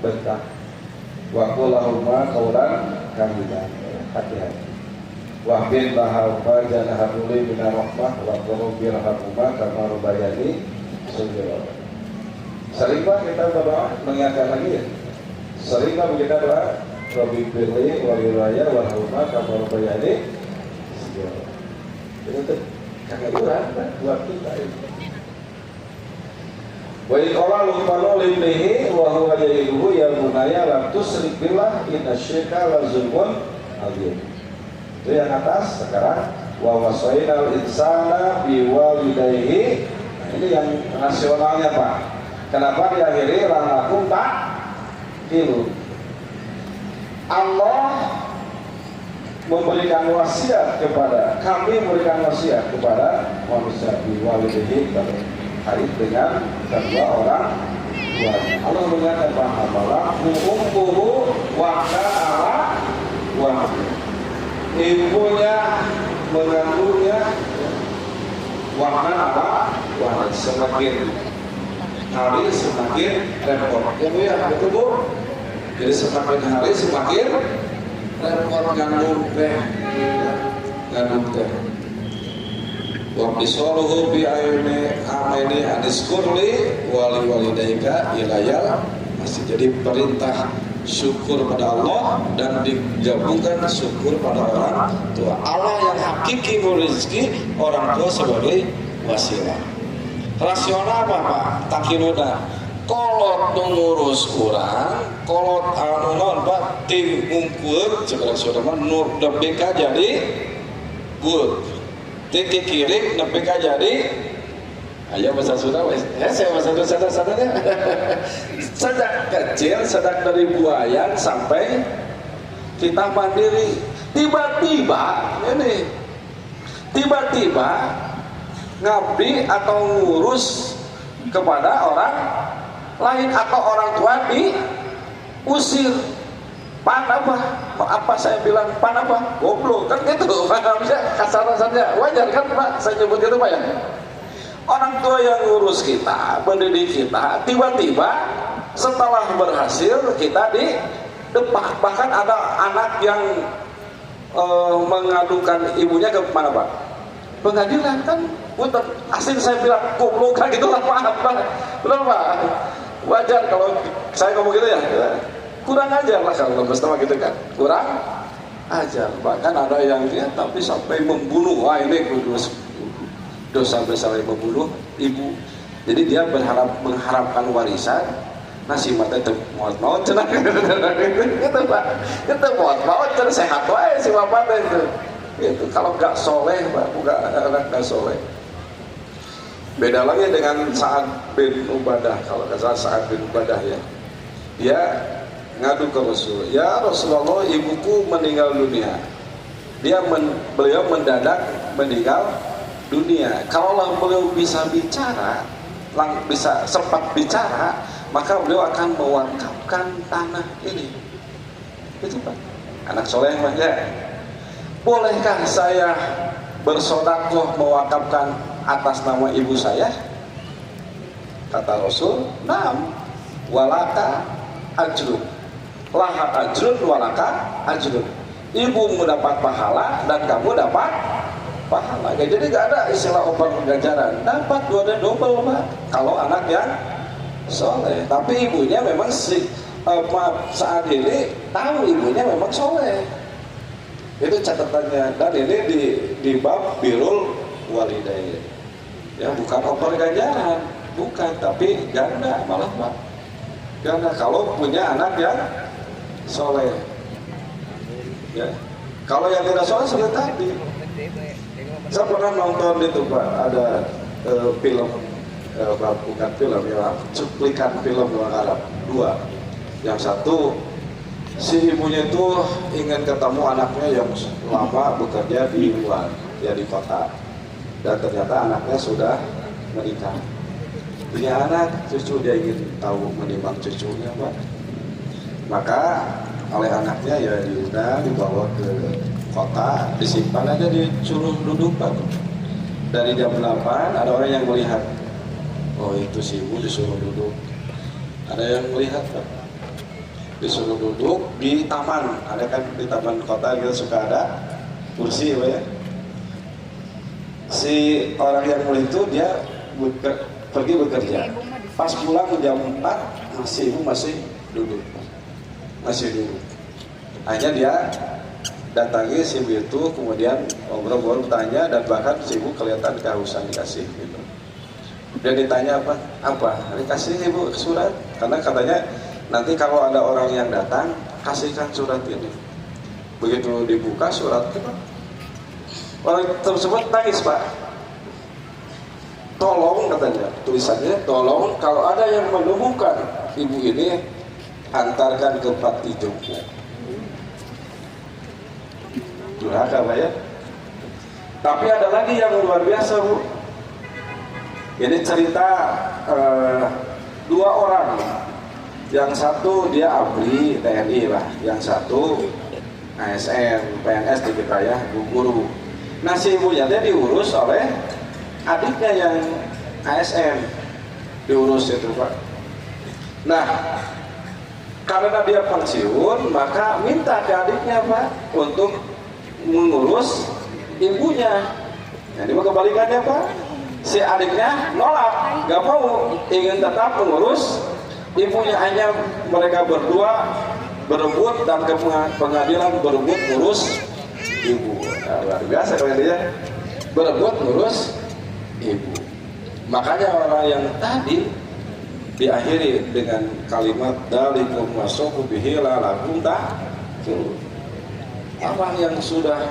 bentak. Waktu lahuma kaulan kamilan. Hati-hati. Wahbin lahuma janahaduli minar rahmah. Waktu birhamuma kama rubayani sujud. Sering Pak kita berdoa mengingatkan lagi ya. Sering Pak kita doa Rabbi firli waliraya warhuma kama rubayani sujud. Itu kakak kurang buat kita ini. Wa iqala luqmanu libnihi wa huwa ya'iduhu ya bunaya la tusyrik billah innasyirka la zulmun adzim. Itu yang atas. Sekarang wa wasainal insana biwalidayhi. Ini yang nasionalnya Pak. Kenapa diakhiri lanakum tak kilu. Allah memberikan wasiat kepada kami, memberikan wasiat kepada manusia di walidihi terkait dengan kedua orang tua. Allah menyatakan bahwa ummuhu wa ala wa ibunya mengandungnya wahana apa wahana semakin hari semakin repot ya Bu ya, betul Bu. Jadi semakin hari semakin repot ngandung teh wa bisaluhu bi ayni amaini aniskurli wali walidaika ilayal masih. Jadi perintah syukur pada Allah dan digabungkan syukur pada orang tua. Allah yang hakiki rezeki, orang tua sebagai wasilah. Rasional apa Pak? Takinuda kolot ngurus kurang, kolot anu naon Pak tim ngungkur ceuk saudara nur debeka jadi good. Titik kiri debeka jadi ayo bahasa Sunda wes. Saya bahasa Sunda sadar-sadarnya. Sejak kecil, sejak dari buayan sampai kita mandiri. Tiba-tiba ngabdi atau ngurus kepada orang lain atau orang tua diusir. Pan apa saya bilang pan apa? Goblok kan gitu. Bisa kasar-kasarnya wajar kan Pak saya nyebut itu Pak ya. Orang tua yang ngurus kita, mendidik kita, tiba-tiba setelah berhasil kita didepak. Bahkan ada anak yang mengadukan ibunya ke mana Pak? Pengadilan kan. Untuk asing saya bilang goblok kan gitulah Pak. Benar Pak? Wajar kalau saya ngomong gitu ya. Kurang ajar lah kalau bersama gitu kan. Kurang ajar. Bahkan ada yang dia tapi sampai membunuh. Wah ini dosa besar yang membunuh ibu. Jadi dia mengharapkan warisan. Nasi mata itu maut cenah. Gitu Pak. Itu maut cenah sehat wae si bapak itu. Itu kalau nggak soleh Pak, bukan anak nggak soleh. Beda lagi dengan Sa'ad bin Ubadah. Kalau nggak salah Sa'ad bin Ubadah ya, dia ngadu ke Rasul, ya Rasulullah ibuku meninggal dunia. Beliau mendadak meninggal dunia. Kalau beliau bisa bicara, bisa sempat bicara, maka beliau akan mewakafkan tanah ini. Itu Pak, anak soleh Pak ya. Bolehkah saya bersodakoh mewakafkan atas nama ibu saya? Kata Rasul, naam, walaka ajrun, laha ajrun walaka ajrun. Ibu mendapat pahala dan kamu dapat pahala. Jadi nggak ada istilah oper ganjaran, dapat dua dan double Pak. Kalau anak yang soleh, tapi ibunya memang saat ini tahu ibunya memang soleh. Itu catatannya, dan ini di bab birrul walidain. Ya bukan oper ganjaran, bukan, tapi ganda malah Pak. Ganda kalau punya anak yang soleh. Ya. Kalau yang tidak soleh sudah tadi. Saya pernah nonton itu Pak, ada film, bukan film ya, cuplikan film orang Arab dua. Yang satu, si ibunya itu ingin ketemu anaknya yang lama bekerja di luar, ya di kota, dan ternyata anaknya sudah menikah. Punya anak, cucu dia ingin tahu menimbang cucunya Pak. Maka oleh anaknya ya diundang, dibawa ke kota, disimpan aja, disuruh duduk Pak. Dari jam 8 ada orang yang melihat, oh itu si ibu disuruh duduk. Ada yang melihat Pak, disuruh duduk di taman, ada kan di taman kota gitu suka ada kursi Pak ya. Si orang yang mulai itu dia pergi bekerja, pas pulang jam 4 ibu masih duduk. Hanya dia datangi si ibu itu, kemudian ngobrol-ngobrol, tanya, dan bahkan si ibu kelihatan kehausan dikasih gitu. Dia ditanya apa? Dikasih ibu surat, karena katanya nanti kalau ada orang yang datang kasihkan surat ini. Begitu dibuka surat itu, orang tersebut nangis Pak. Tolong katanya, tulisannya, tolong kalau ada yang menemukan ibu ini antarkan ke Panti Jompo. durhaka Pak ya. Tapi ada lagi yang luar biasa Bu. Ini cerita dua orang. Yang satu dia ABRI TNI lah, yang satu ASN PNS di kita ya, guru. Nah si ibunya dia diurus oleh adiknya yang ASN, diurus itu Pak. Nah karena dia pensiun maka minta ke adiknya Pak untuk mengurus ibunya. Nah ini kebalikannya Pak, si adiknya nolak, gak mau, ingin tetap mengurus ibunya. Hanya mereka berdua berebut dan ke pengadilan berebut ngurus ibu. Nah, luar biasa kalau dia berebut ngurus ibu. Makanya orang yang tadi diakhiri dengan kalimat dalikum wasoku bihila lakum ta'qilun. Orang yang sudah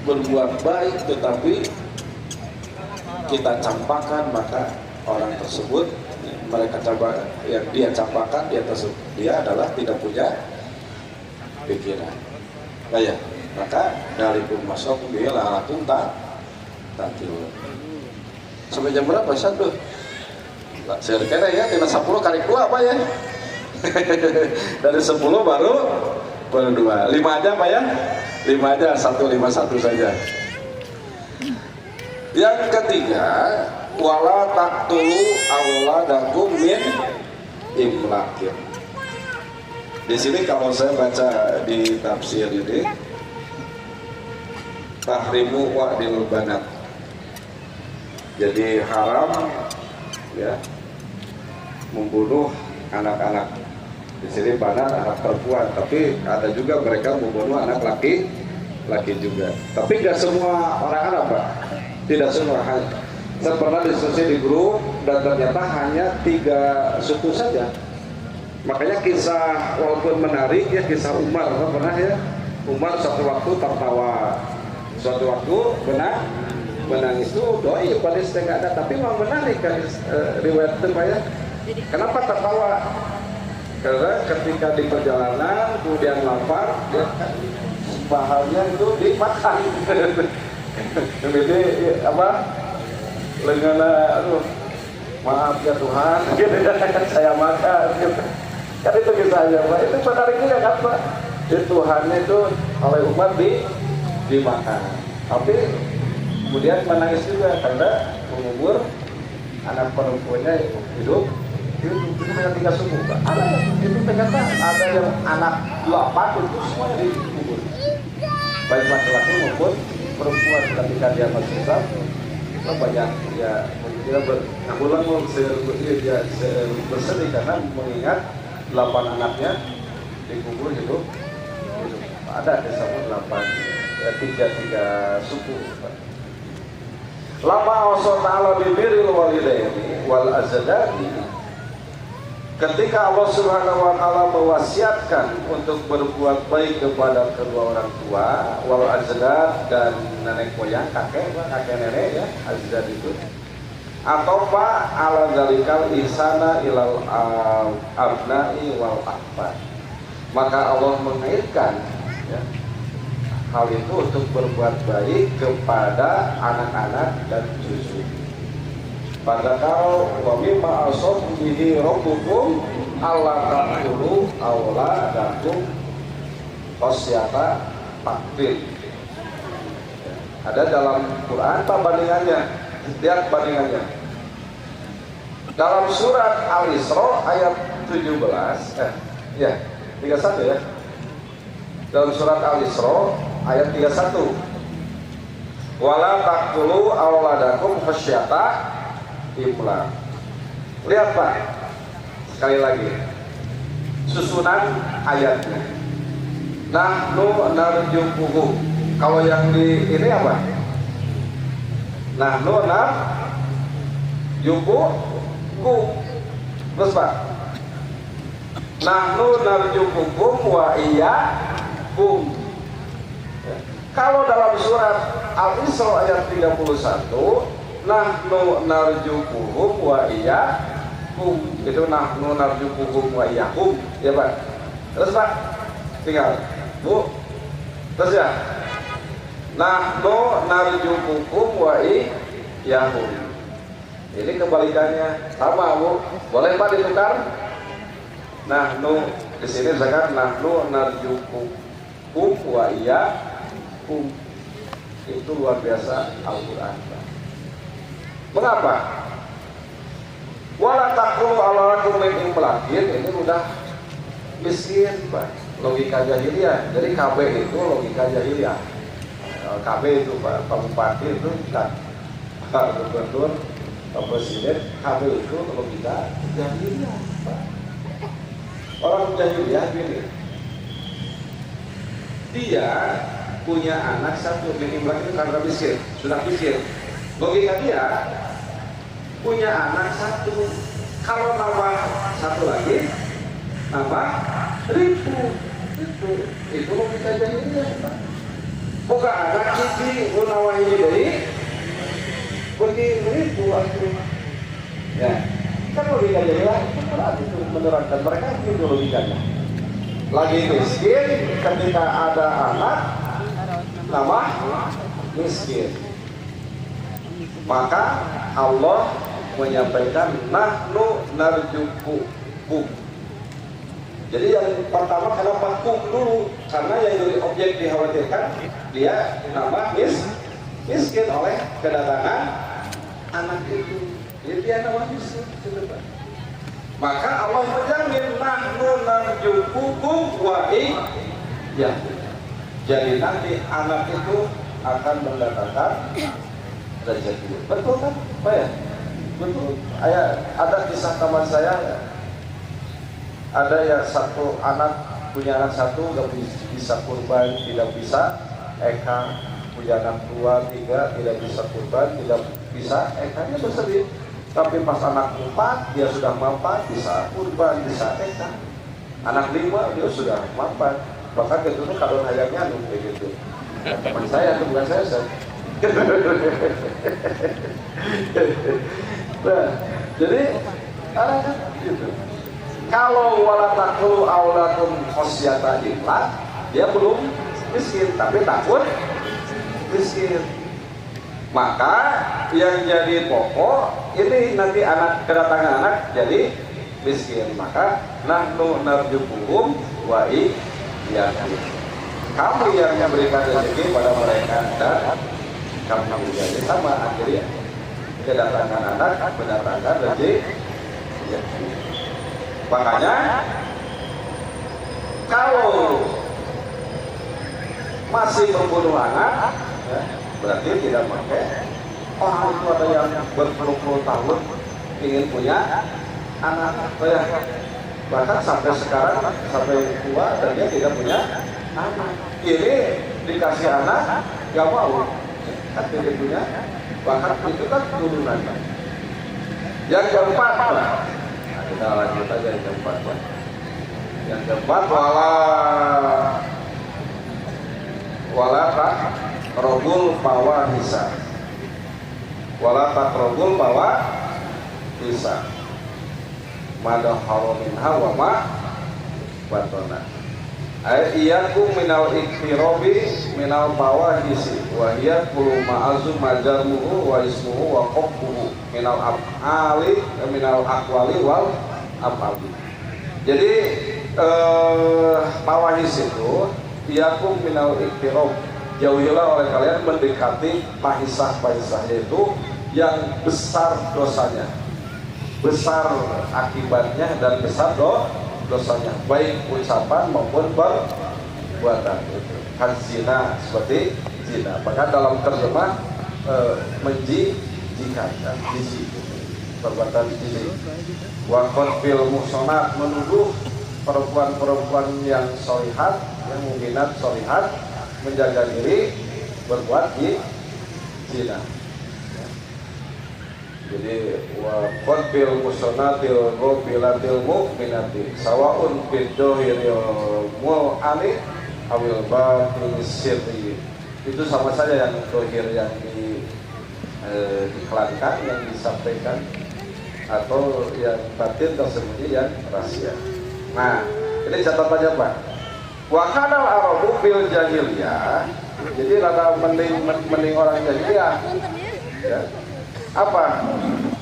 berbuat baik tetapi kita campakan, maka orang tersebut, mereka coba yang dia campakan, dia adalah tidak punya pikiran. Nah ya, maka dalikum wasoku bihila lakum ta'qilun. Sampai jam berapa satu? Saya kira ya, tinggal 10 kali 2 apa ya? Dari 10 baru 2. 5 aja Pak ya? 5 aja, 151 saja. Yang ketiga, wala taqtulu auladakum min imlakin. Di sini kalau saya baca di tafsir ini, tahrimu wa'dil banat. Jadi haram ya membunuh anak-anak. Di sini banat anak perempuan, tapi ada juga mereka membunuh anak laki juga. Tapi nggak semua orang Arab Pak, tidak semua. Saya pernah diskusi di grup dan ternyata hanya 3 suku saja. Makanya kisah walaupun menarik ya, kisah Umar pernah ya. Umar suatu waktu tertawa, suatu waktu menangis itu doi pada setengah ada, tapi memang menarik kan riwayat itu Pak ya. Kenapa tertawa? Karena ketika di perjalanan kemudian lapar, dia kan bahannya itu dimakan. Jadi apa? Lengan, aduh, maaf ya Tuhan, gitu, saya makan. Gitu. Kan itu kisahnya Pak. Itu menarik juga kan Pak. Jadi Tuhannya itu oleh Umar dimakan. Tapi kemudian menangis juga karena mengubur anak perempuannya hidup dengan 3 suku Pak. Ada itu ternyata ada yang anak 8 itu semua dikubur, baik laki-laki maupun perempuan. Ketika dia masih Islam banyak ya dia berulang dia bersedih karena mengingat 8 anaknya dikubur hidup. Ada disebut 3 suku Pak. Lama Allah Ta'ala bibiril walidaini wal azdadi, ketika Allah Subhanahu wa Ta'ala mewasiatkan untuk berbuat baik kepada kedua orang tua, wal azdad, dan nenek moyang, kakek nenek ya, azdad itu, atau Pak ala zalikal ihsana ilal abnai wal ahfad, maka Allah mengaitkan ya, hal itu untuk berbuat baik kepada anak-anak dan cucu. Padahal wa mimma asab bihi rabbukum alla taqulu auladakum khasyata taqdir. Ada dalam Quran apa bandingannya? Lihat bandingannya. Dalam surat Al-Isra ayat 17 ya, 31 ya. Dalam surat Al-Isra ayat 31, wala taqtulu auladakum khasyata imlaq. Lihat Pak, sekali lagi susunan ayatnya. Nahnu narjuquhu. Kalau yang di ini apa? Nahnu narjuquhu. Terus Pak, nahnu narjuqukum wa iyyakum. Kalau dalam surat Al-Isra ayat 31, nahnu narjuquhum wa iyyakum, itu nahnu narjuquhum wa iyyakum ya Pak. Terus Pak, tinggal Bu, terus ya Nahnu narjukukum wa iyahum. Ini kebalikannya, sama Bu. Boleh Pak ditukar? Nahnu di sini misalkan nahnu narjukukum wa iyahum. Itu luar biasa Al-Qur'an. Mengapa? Wala taqulu awalakum min imlakin, ini udah miskin Pak. Logika jahiliyah. Jadi KB itu logika jahiliyah. KB itu Pak Bupati itu kan Pak Gubernur, Pak Presiden, KB itu logika jahiliyah Pak. Orang jahiliyah gini, dia punya anak satu, minimal itu karena miskin, sudah miskin. Logika dia punya anak satu, kalau nambah satu lagi nambah 1000. Itu logika jahiliyah Pak. Buka anak hiji gunawan ini dari pergi 1000 aku. Ya, kan logika jahiliyah itu menerangkan mereka itu logikanya. Lagi miskin, ketika ada anak nambah miskin, maka Allah menyampaikan nahnu narjukukum. Jadi yang pertama kenapa kum dulu? Karena yang jadi objek dikhawatirkan dia nambah miskin oleh kedatangan anak itu. Jadi dia nambah miskin. Maka Allah menjamin nahnu narjukukum wa iyahum. Jadi nanti anak itu akan mendatangkan rezeki. Betul kan? Pak ya? Betul. Ada kisah teman saya, ada yang satu anak, punya anak satu gak bisa kurban, tidak bisa eka, punya anak 2, 3 tidak bisa kurban, tidak bisa eka, dia bersedih. Tapi pas anak 4 dia sudah mampat, bisa kurban, bisa eka. Anak 5 dia sudah mampat, bahkan itu kalau hayangnya begitu. Teman saya itu bukan saya. Nah, jadi kan gitu. Kalau wala taqulu aulakum khasyata imlaq, dia belum miskin tapi takut miskin. Maka yang jadi pokok ini nanti anak, kedatangan anak jadi miskin. Maka nahnu narjukuhum wa iyyakum. Kamu yang memberikan rezeki pada mereka dan kamu jadi sama akhirnya kedatangan anak mendatangkan rezeki. Makanya kalau masih membunuh anak, ya, berarti tidak pakai. Orang itu ada yang berpuluh-puluh tahun ingin punya anak, ya. Bahkan sampai sekarang sampai tua dan dia tidak punya anak. Ini dikasih anak, gak mau, kan tidak punya. Bahkan itu kan turunan. Yang keempat, nah, kita lanjut aja yang keempat. Yang keempat, wala taqrabul fawahisa. Wala taqrabul fawahisa. Mada haraminha wa ma batona. Iyyakum minal iktirabi minal fawahisi wa hiya kullu ma'azum majarmuhu wa ismuhu wa qabbuhu minal af'ali minal aqwali wal af'ali. Jadi fawahis itu iyyakum minal iktirab, jauhilah oleh kalian mendekati fahisah-fahisah, yaitu yang besar dosanya, besar akibatnya dan besar dosanya, baik ucapan maupun perbuatan. Kan zina, seperti zina. Maka dalam terjemah menjijikan, jijik, perbuatan jijik. Wa qadfil muhsanat, menuduh perempuan-perempuan yang sholihat, yang mukminat sholihat, menjaga diri berbuat zina. Jadi wa qadfil muhsanatil ghafilatil mu'minati sawaun fid dhahiril mu'ali awil batin sirri. Itu sama saja yang dohir yang diiklankan, yang disampaikan, atau yang batin tersembunyi, yang rahasia. Nah, ini catatannya Pak. Wa kanal arabu fil jahiliyah Jadi rada mending orang jahiliyah. Ya. Apa?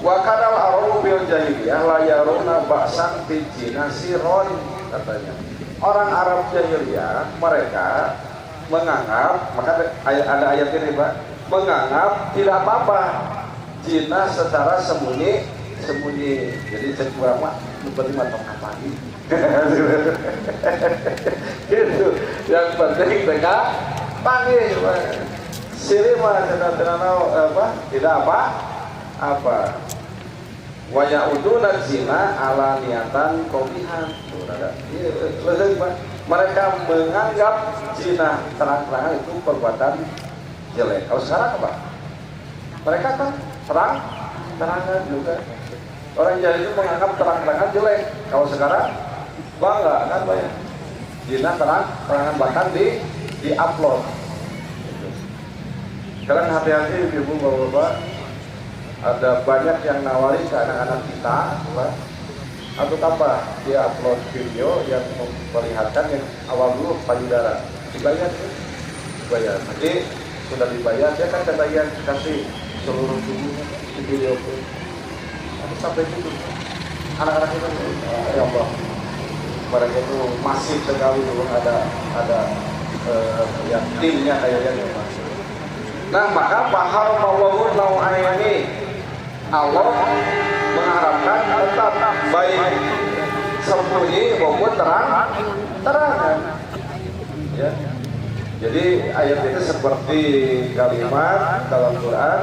Wa kadal arabu bil jahiliyah la yaruna ba'san fi jinasiron katanya. Orang Arab jahiliyah mereka menganggap, maka ada ayat ini Pak, menganggap tidak apa-apa zina secara sembunyi. Jadi cek mah seperti matang apa gitu. Yang penting mereka panggil siri mah tidak apa waya uduna zina ala niatan kobihan. Mereka menganggap zina terang-terangan itu perbuatan jelek. Kalau sekarang apa? Mereka kan terang-terangan juga. Orang jahil itu menganggap terang-terangan jelek. Kalau sekarang bangga kan banyak zina terang-terangan, bahkan di upload. Sekarang hati-hati ibu bapak, ada banyak yang nawari ke anak-anak kita, Pak, atau apa? Dia upload video yang memperlihatkan yang awal dulu payudara, dibayar, nanti sudah dibayar, dia kan ketagihan kasih seluruh tubuhnya di video itu. Sampai itu anak-anak itu, ya Allah, mereka itu masif sekali dulu ada yang timnya kayaknya. Nah maka paham bahwa nau'ayani Allah mengharapkan tetap baik sembunyi maupun terangan. Ya. Jadi ayat itu seperti kalimat dalam Quran.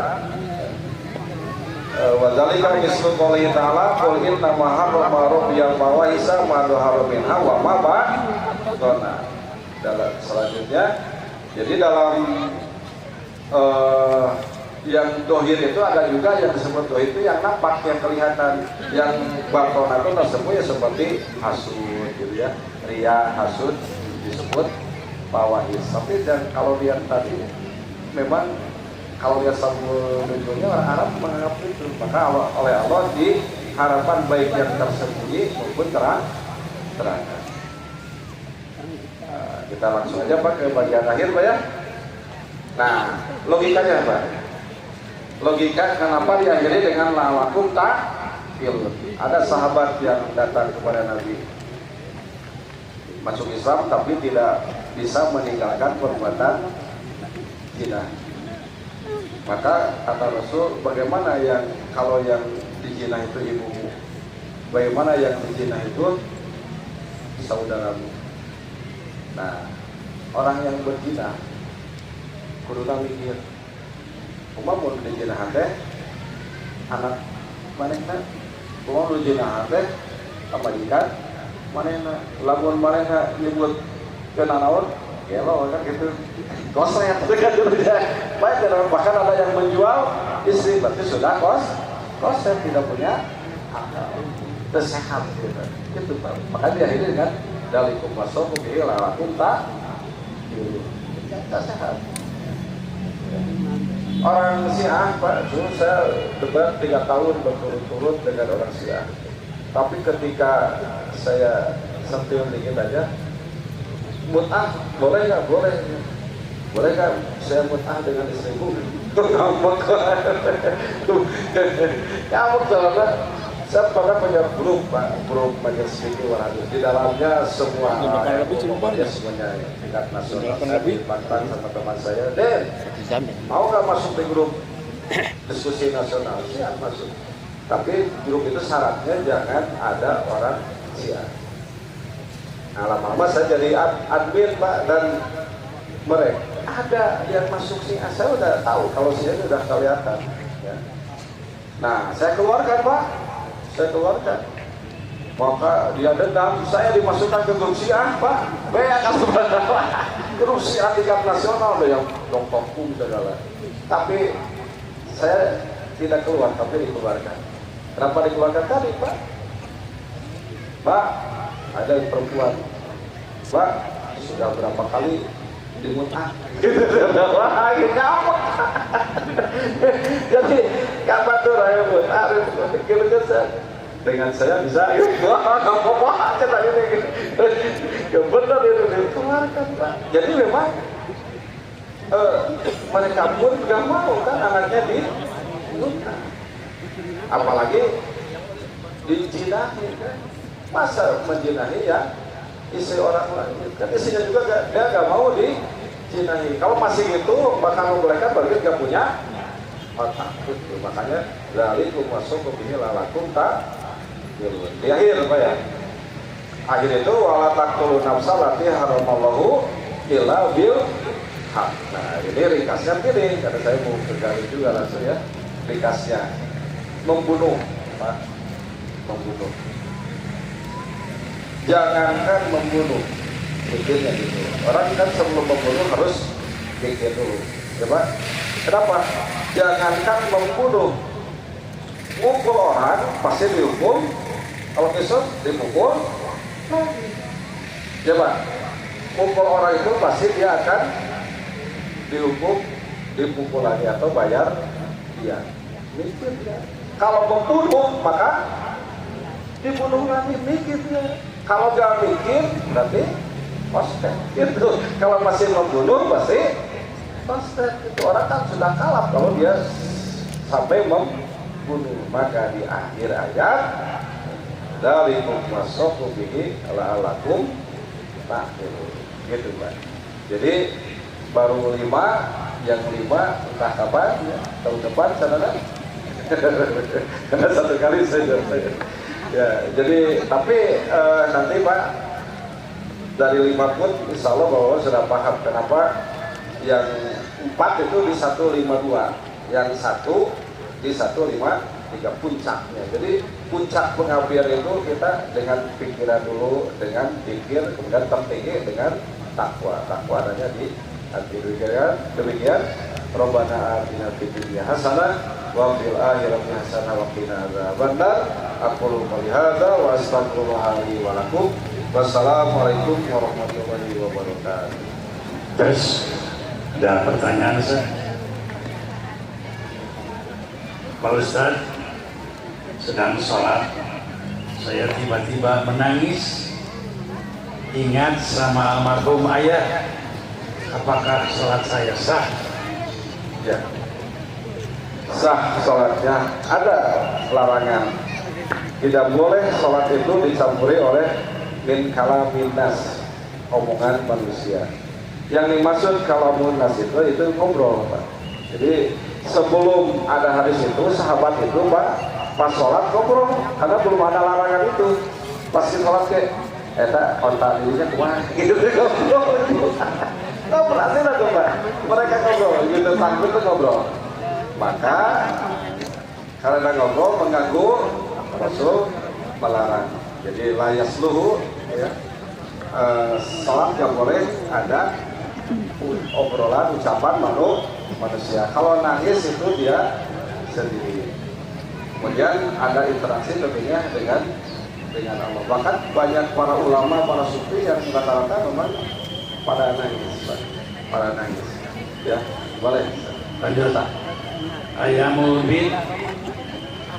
Wa dzalika mislu qouli ta'ala qul inna ma harrama rabbiyal fawahisha ma dhahara minha wa ma batana. Dalam selanjutnya, jadi dalam yang dohir itu ada juga yang disebut dohir itu yang nampak, yang kelihatan. Yang batona itu tersebut ya seperti hasud gitu ya, ria, hasud disebut fawahis. Tapi dan kalau lihat tadi memang kalau lihat sabun ujungnya orang Arab menganggap itu, maka oleh Allah diharapkan baik yang tersembunyi maupun terang. Kita langsung aja Pak ke bagian akhir Pak ya. Nah logikanya Pak, logika kenapa diakhiri dengan lalakum ta'il. Ada sahabat yang datang kepada Nabi masuk Islam tapi tidak bisa meninggalkan perbuatan zina. Maka kata Rasul, bagaimana yang kalau yang dizina itu ibumu, bagaimana yang dizina itu saudaramu. Nah, orang yang berzina kuduna mikir, umpama dizina teh anak manehna, umpama dizina teh pamajikan manehna, lamun manehna nyebut kenanaon, gelo kan gitu. Kosret kan gitu ya. Baik, bahkan ada yang menjual istri, berarti sudah kosret, tidak punya akal, tersehat gitu. Itu Pak. Maka diakhiri dengan dalikum wasokum bihi lalakum tak sehat. Orang Syiah Pak, dulu saya debat 3 tahun berturut-turut dengan orang Syiah. Tapi ketika saya sentil dikit aja, mut'ah boleh nggak? Boleh kan saya mut'ah dengan istriku? Ngambek soalnya saya pernah punya grup Pak, grup majelis fikih wal hadis. Di dalamnya semua semuanya tingkat nasional. Saya dipantan sama teman saya, Den, mau nggak masuk di grup diskusi nasional? Siap masuk. Tapi grup itu syaratnya jangan ada orang Syiah. Nah lama-lama saya jadi admin Pak, dan mereka ada yang masuk Syiah, saya udah tahu kalau Syiah udah kelihatan ya. Nah saya keluarkan Pak, maka dia dendam, saya dimasukkan ke grup Syiah Pak, grup Syiah tingkat nasional ada yang dongkong segala. Tapi saya tidak keluar, tapi dikeluarkan. Kenapa dikeluarkan tadi Pak? Pak, ada perempuan, Pak, sudah berapa kali dimut'ah jadi kapan tuh raya mut'ah dengan saya bisa ngomong aja tadi benar itu dikeluarkan Pak. Jadi memang mereka pun gak mau kan anaknya dinikah, apalagi dijinahi kan. Masa menjinahi ya istri orang lain kan, istrinya juga dia gak mau dijinahi. Kalau masih gitu bakal membolehkan berarti gak punya mata. Makanya dari masuk ke sini lalakum tak di akhir apa ya, akhir itu wala taqtulu nafsa lati haramallahu illa bil haq. Nah ini ringkasnya begini, karena saya mau bergali juga langsung ya ringkasnya. Membunuh Pak, membunuh, jangankan membunuh, pikirnya gitu. Orang kan sebelum membunuh harus pikir dulu, coba. Kenapa? Jangankan membunuh, mukul orang pasti dihukum. Kalau kisah dipukul lagi. Coba, mukul orang itu pasti dia akan dihukum, dipukul lagi atau bayar dia. Mikir dia. Kalau membunuh maka dibunuh lagi, mikir dia. Kalau gak mikir berarti postek. Itu kalau masih membunuh pasti postek. Itu orang kan sudah kalap kalau dia sampai membunuh. Maka di akhir ayat dari masuk bihi ala-alakum takhirun, gitu Pak. Jadi baru 5, yang 5 entah kapan ya, tahun depan sana. Karena satu kali saya ya, jadi tapi nanti Pak dari 5 pun insya Allah bahwa sudah paham kenapa yang 4 itu di 152, yang 1 di 153 puncaknya. Jadi puncak pengabdian itu kita dengan pikiran dulu, dengan pikir, kemudian tertinggi dengan takwa. Takwa adanya di hati. Demikian Rabbana atina fid dunya hasanah wa fil akhirati hasanah wa qina adzabannar. Aqulu qouli hadza wa astaghfirullah li wa lakum. Wassalamualaikum warahmatullahi wabarakatuh. Terus ada pertanyaan saya, Pak Ustadz, sedang sholat, saya tiba-tiba menangis, ingat sama almarhum ayah, apakah sholat saya sah? Ya, sah sholatnya. Ada larangan, tidak boleh sholat itu dicampuri oleh min kalamin nas, omongan manusia. Yang dimaksud kalamun nas itu ngobrol Pak. Jadi sebelum ada hadis itu, sahabat itu Pak pas sholat ngobrol, karena belum ada larangan itu. Pasti sholat kayak eta kontak dirinya kumaha gitu ngobrol. Nggak berhasil tuh Pak, mereka ngobrol gitu, takut tuh ngobrol. Maka karena ngobrol mengganggu, Rasul melarang. Jadi layas luhu ya, sholat nggak boleh ada obrolan, ucapan manusia. Kalau nangis itu dia sendiri. Kemudian ada interaksi tentunya dengan Allah. Bahkan banyak para ulama, para sufi yang rata-rata memang pada nangis, pada nangis. Ya, boleh. Lanjut. Ayyamul bid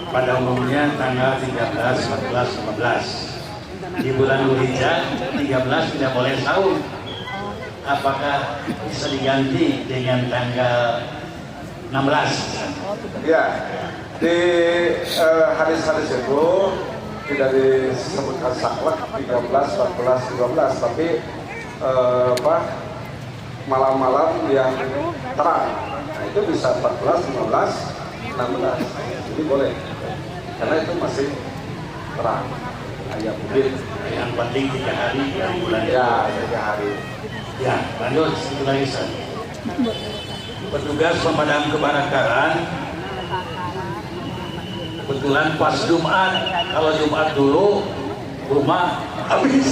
pada umumnya tanggal 13, 14, 15. Di bulan Dzulhijjah 13 tidak boleh sahur. Apakah bisa diganti dengan tanggal 16? Ya, di hadis-hadis itu tidak disebutkan saklek 13, 14, 15, tapi malam-malam yang terang. Nah itu bisa 14, 15, 16. Jadi boleh, karena itu masih terang. Ayam mungkin Yang penting 3 hari dari bulan ya 3 hari. Ya, lanjut satu lagi Ustaz. Petugas pemadam kebakaran kebetulan pas Jumat. Kalau Jumat dulu rumah habis.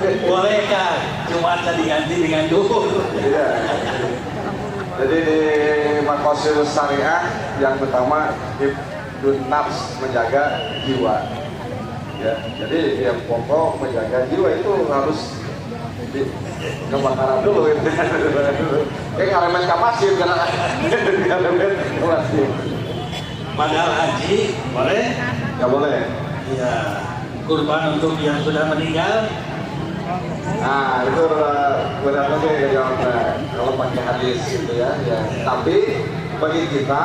Bolehkah Jumatnya diganti dengan duhur? Iya. Jadi di Maqasid Syariah yang pertama hifdun nafs, menjaga jiwa. Ya, jadi yang pokok menjaga jiwa itu harus di kebakaran dulu. Ngalamin kapasin karena ngalamin kapasin. Padahal haji boleh? Nggak boleh. Iya. Kurban untuk yang sudah meninggal Nah itu benar lebih jawabnya kalau pakai hadis gitu ya. Tapi bagi kita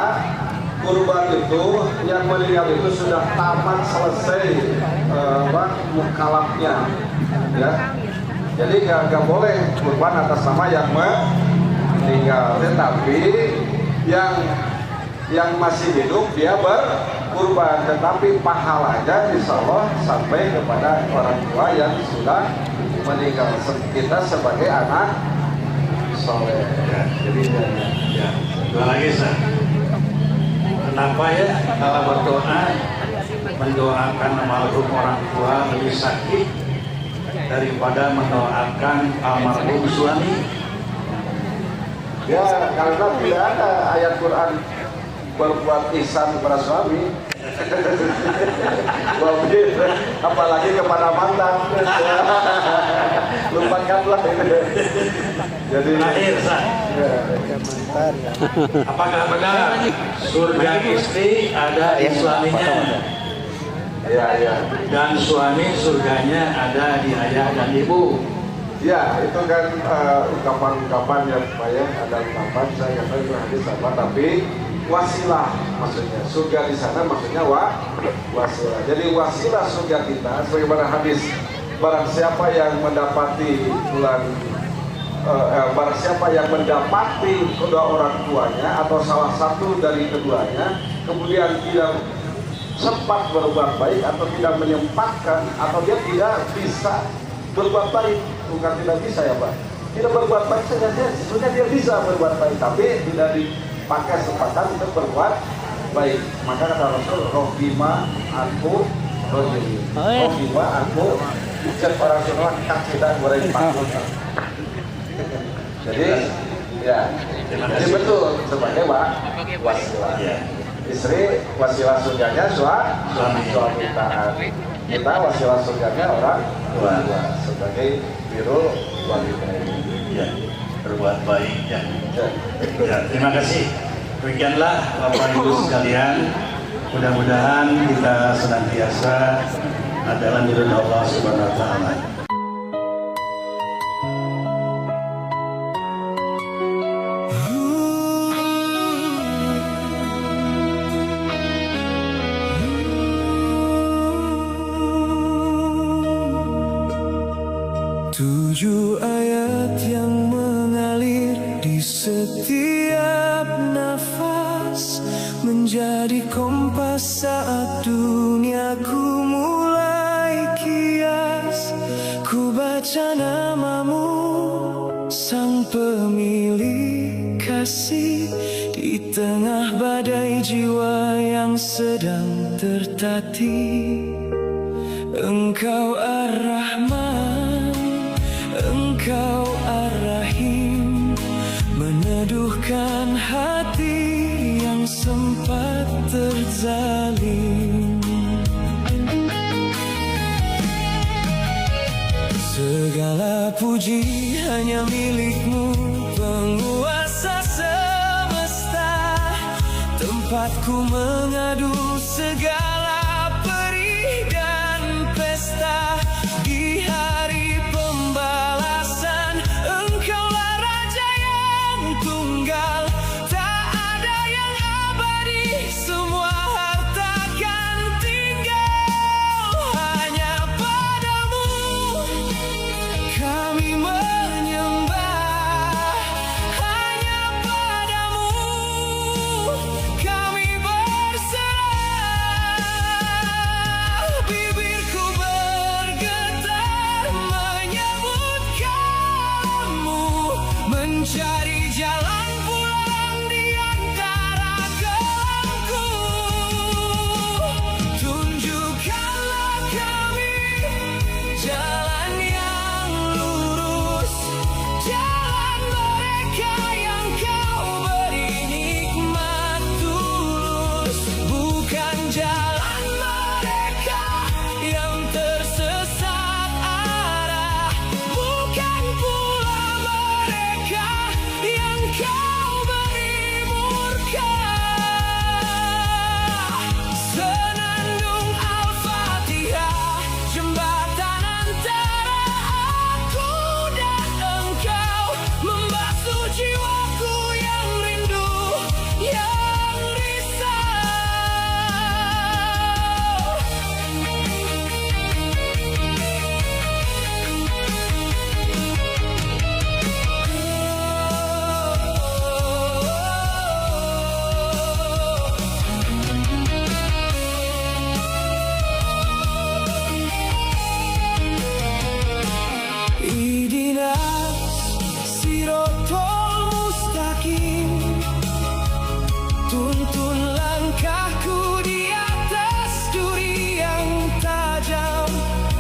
kurban itu yang meninggal itu sudah tamat selesai mukalafnya ya. Jadi nggak boleh kurban atas nama yang meninggal. Tetapi yang masih hidup dia berkurban, tetapi pahalanya insya Allah sampai kepada orang tua yang sudah meninggal, kita sebagai anak soleh. Jadi ya, dua lagi sah. Kenapa ya kalau berdoa mendoakan almarhum orang tua lebih sakit daripada mendoakan almarhum suami? Ya karena tidak ada ayat Quran berbuat ihsan kepada suami. Apalagi kepada mantan. Lupakanlah itu. Jadi Terakhir sah. Apakah benar surga istri ada di suaminya? ya. Dan suami surganya ada di ayah dan ibu. Ya, itu kan ungkapan-ungkapan ya Pak ya, ada ungkapan saya kata itu hadis apa, tapi wasilah maksudnya. Surga di sana maksudnya wasilah. Jadi wasilah surga kita sebagaimana hadis, barang siapa yang mendapati barang siapa yang mendapati kedua orang tuanya atau salah satu dari keduanya kemudian tidak sempat berbuat baik atau tidak menyempatkan atau dia tidak bisa berbuat baik, bukan tidak bisa ya Pak, tidak berbuat baik saja, sebenarnya dia bisa berbuat baik tapi tidak dipakai kesempatan untuk berbuat baik. Maka kata Rasul, rohima aku ucap para sunah kita goreng patut. Jadi ya, jadi betul sebagai wasilah. Istri wasilah surganya suami taat. Kita wasilah surganya orang tua sebagai birrul walidain. Ya, berbuat baik ya. Ya, terima kasih. Demikianlah Bapak Ibu sekalian. Mudah-mudahan kita senantiasa adalah ridho Allah Subhanahu wa taala. Tujuh ayat yang mengalir di setiap nafas menjadi kompas saat duniaku mulai kias. Ku baca namamu, sang pemilik kasih, di tengah badai jiwa yang sedang tertatih. Engkau Ar-Rahman, Engkau Ar-Rahim, meneduhkan hati yang sempat terzalim. Segala puji hanya milik-Mu, penguasa semesta, tempatku mengadu segala perih dan pesta. Di hari pembalasan, Engkaulah Raja yang tunggal, tak ada yang abadi, semua harta kan tinggal. Hanya padamu kami menyembah, hanya padamu kami berserah. Bibirku bergetar menyebut kamu, mencari jalan pulang di antara gelamku. Tunjukkanlah kami jalan yang lurus, jalan mereka yang Kau beri nikmat tulus, bukan jalan mereka yang tersesat arah, bukan pula mereka lagi.